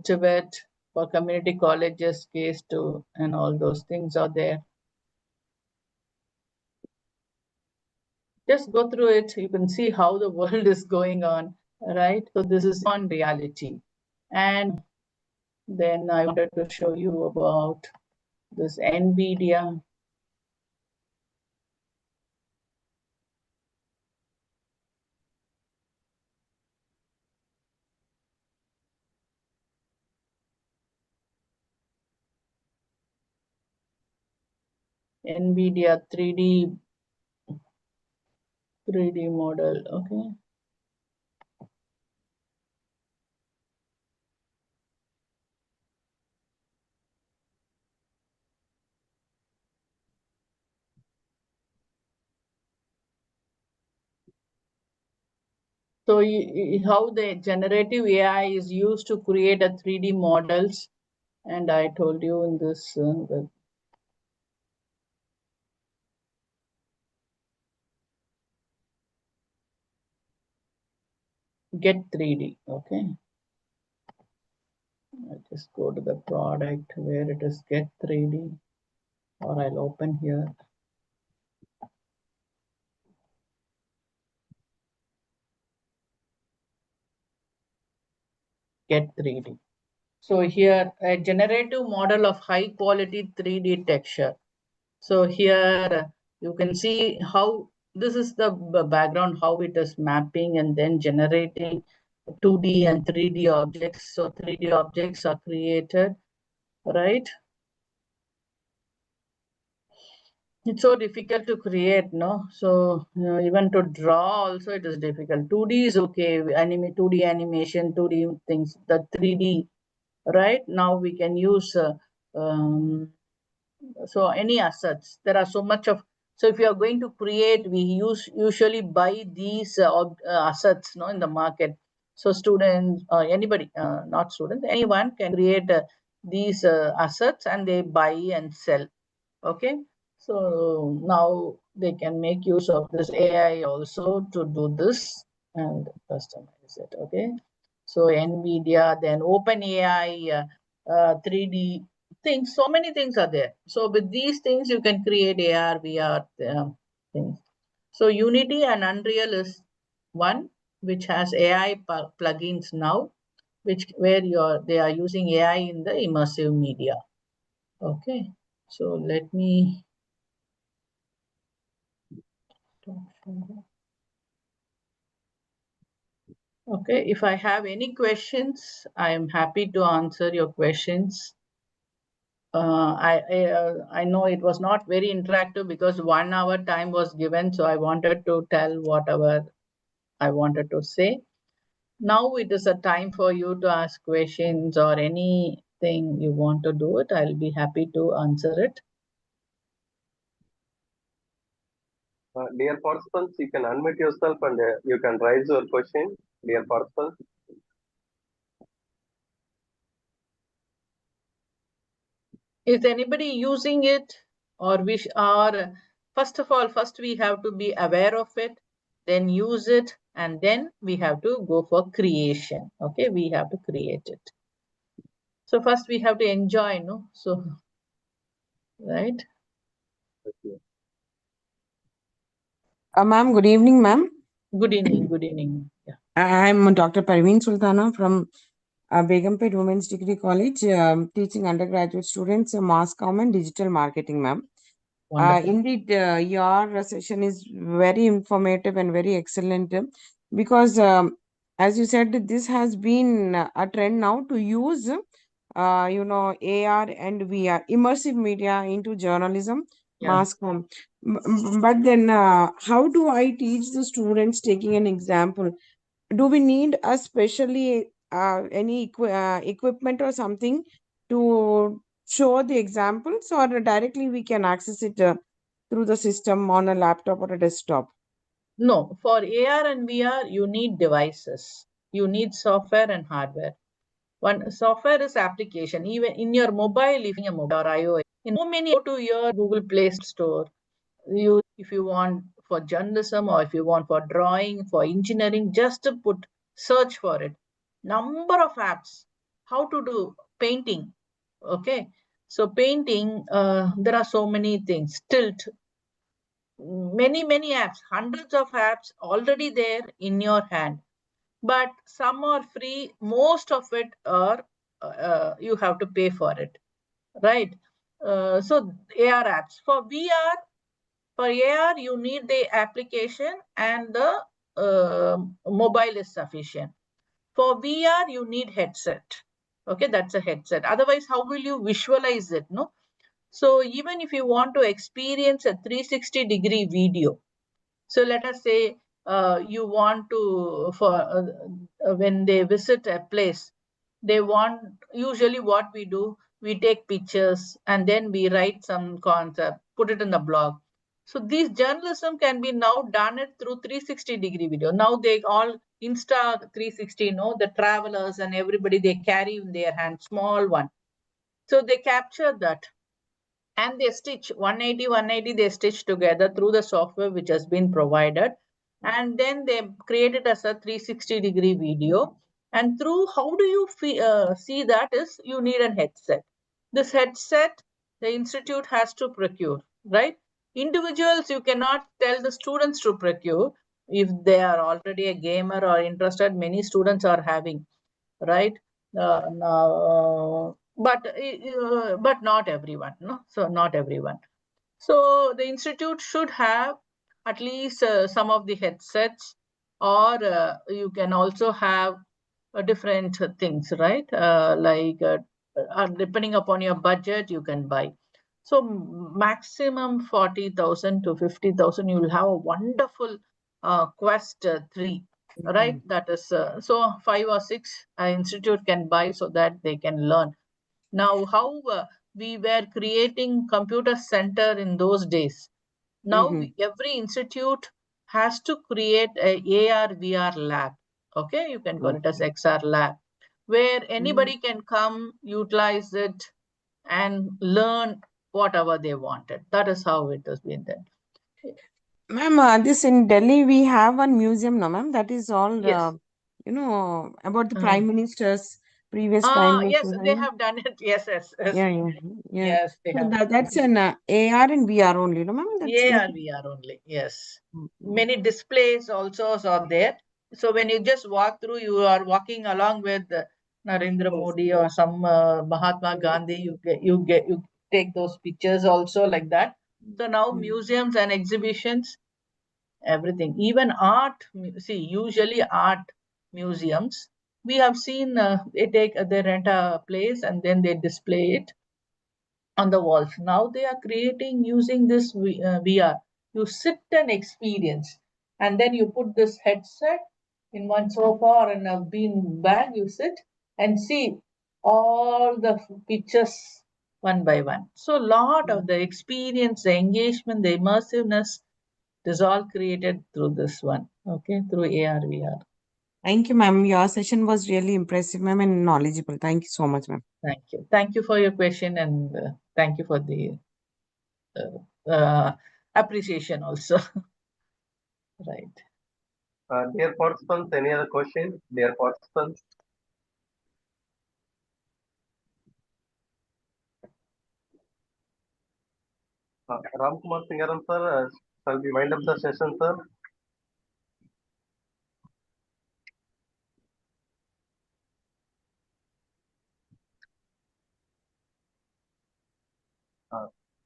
Tibet, for community colleges, case two, and all those things are there. Just go through it. You can see how the world is going on, right? So this is on reality. And then I wanted to show you about this NVIDIA. NVIDIA 3D model, okay. So how the generative AI is used to create a 3D models. And I told you in this, Get 3D, okay. I'll just go to the product where it is Get 3D, or I'll open here. Get 3D. So here, a generative model of high quality 3D texture. So here you can see how this is the background, how it is mapping and then generating 2D and 3D objects. So 3D objects are created, right? It's so difficult to create, no? So even to draw also it is difficult. 2D is okay, 2D animation, 2D things, the 3D, right? Now we can use, so any assets, there are so much of, so if you are going to create, we usually buy these assets, no, in the market. So students, anybody, not students, anyone can create these assets and they buy and sell, okay? So now they can make use of this AI also to do this and customize it, okay? So NVIDIA, then OpenAI, 3D things, so many things are there. So with these things, you can create AR, VR things. So Unity and Unreal is one which has AI plugins now, where they are using AI in the immersive media. Okay, so let me. Okay, if I have any questions, I am happy to answer your questions. I know it was not very interactive because 1 hour time was given, so I wanted to tell whatever I wanted to say. Now it is a time for you to ask questions or anything you want to do it. I'll be happy to answer it. Dear participants, you can unmute yourself and you can raise your question, dear participants. Is anybody using it, or first of all, first we have to be aware of it, then use it, and then we have to go for creation. Okay, we have to create it. So first we have to enjoy, no? So, right? Okay. Ma'am, good evening, ma'am. Good evening. Good evening. Yeah. I'm Dr. Parveen Sultana from Begumpet Women's Degree College, teaching undergraduate students mass comm and digital marketing, ma'am. Wonderful. Indeed, your session is very informative and very excellent because, as you said, this has been a trend now to use, AR and VR, immersive media into journalism, Yeah. mass comm. But then, how do I teach the students? Taking an example, do we need a specially any equipment or something to show the examples, or directly we can access it through the system on a laptop or a desktop? No, for AR and VR, you need devices. You need software and hardware. One software is application. Even in your mobile, if you mobile or iOS, in so many, go to your Google Play Store. If you want for journalism or if you want for drawing, for engineering, just to put search for it. Number of apps. How to do painting. Okay. So painting, there are so many things. Tilt, many apps, hundreds of apps already there in your hand, but some are free, most of it are you have to pay for it, right? So AR apps. For AR you need the application and the mobile is sufficient. For VR you need headset. Okay, that's a headset, otherwise how will you visualize it? No. So even if you want to experience a 360-degree video, so let us say you want to, for when they visit a place, they want, usually what we do, we take pictures and then we write some concept, put it in the blog. So these journalism can be now done it through 360-degree video. Now they all Insta 360, the travelers and everybody, they carry in their hand, small one. So they capture that and they stitch 180 they stitch together through the software which has been provided, and then they create it as a 360-degree video. And through, how do you see that is, you need a headset. This headset the institute has to procure, right? Individuals, you cannot tell the students to procure. If they are already a gamer or interested, many students are having, right? But not everyone, no. So not everyone. So the institute should have at least some of the headsets, or you can also have different things, right? Depending upon your budget, you can buy. So maximum 40,000 to 50,000, you will have a wonderful Quest 3. Right, that is so 5 or 6 institute can buy so that they can learn. Now, how we were creating computer center in those days. Now every institute has to create a AR VR lab. Okay, you can call it as XR lab, where anybody can come, utilize it, and learn whatever they wanted. That is how it has been done. Ma'am, this in Delhi, we have one museum, no, ma'am? That is all, Yes. about the prime ministers, previous prime Yes, ministers. they have done it. Yes. Yeah. Yes, they So have. that's an AR and VR only, no, ma'am? That's AR, VR only. Yes. Many displays also are there. So when you just walk through, you are walking along with Narendra Modi or some Mahatma Gandhi. You take those pictures also like that. So now museums and exhibitions, everything, even art. See, usually art museums, we have seen they rent a place and then they display it on the walls. Now they are creating using this VR. You sit and experience, and then you put this headset in one sofa or in a bean bag. You sit and see all the pictures one by one. So a lot of the experience, the engagement, the immersiveness, it is all created through this one. Okay, through AR VR. Thank you, ma'am. Your session was really impressive, ma'am, and knowledgeable. Thank you so much, ma'am. Thank you. Thank you for your question, and thank you for the appreciation also. Right. Dear participants, any other questions? Dear participants. Ramkumar Singaram sir, Shall we wind up the session, sir?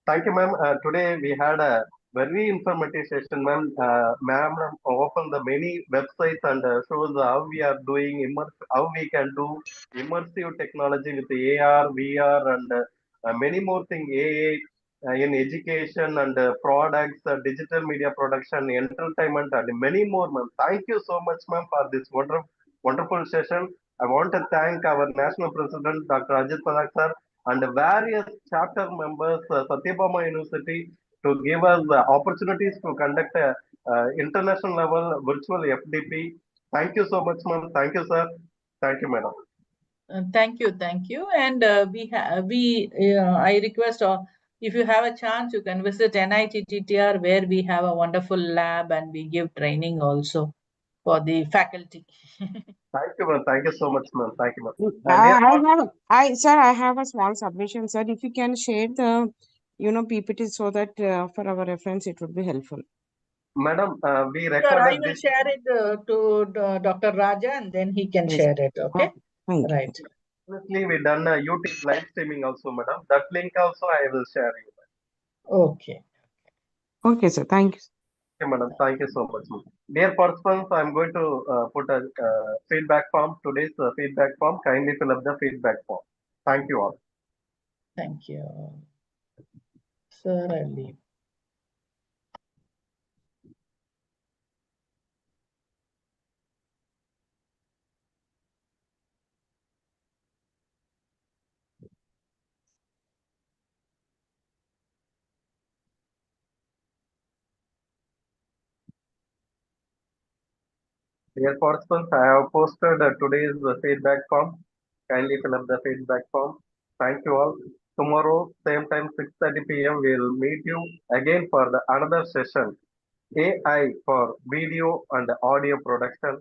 Thank you, ma'am. Today we had a very informative session, ma'am. Ma'am opened the many websites and shows how we are doing how we can do immersive technology with AR, VR, and many more things. AA in education and products, digital media production, entertainment, and many more, ma'am. Thank you so much, ma'am, for this wonderful session. I want to thank our national president, Dr. Ajit Padak sir, and various chapter members, Satyabama University, to give us the opportunities to conduct a international level virtual FDP. Thank you so much, ma'am. Thank you, sir. Thank you, madam. Thank you. And I request, if you have a chance, you can visit NITTR, where we have a wonderful lab and we give training also for the faculty. Thank you, ma'am. Thank you so much, ma'am. Thank you, ma'am. I have a small submission, sir. If you can share the, PPT so that for our reference, it would be helpful. Madam, we Sure, I recorded will this. share it to Dr. Raja, and then he can Yes. share it. Okay. Thank you. Right. Honestly, we done a YouTube live streaming also, madam. That link also I will share you. Okay. Okay, sir. Thank you. Okay, madam. Thank you so much, ma'am. Dear participants, I'm going to put a feedback form. Today's feedback form. Kindly fill up the feedback form. Thank you all. Thank you. Sir, I'll leave. Dear participants, I have posted today's feedback form. Kindly fill up the feedback form. Thank you all. Tomorrow, same time, 6:30 p.m. We will meet you again for the another session. AI for video and audio production.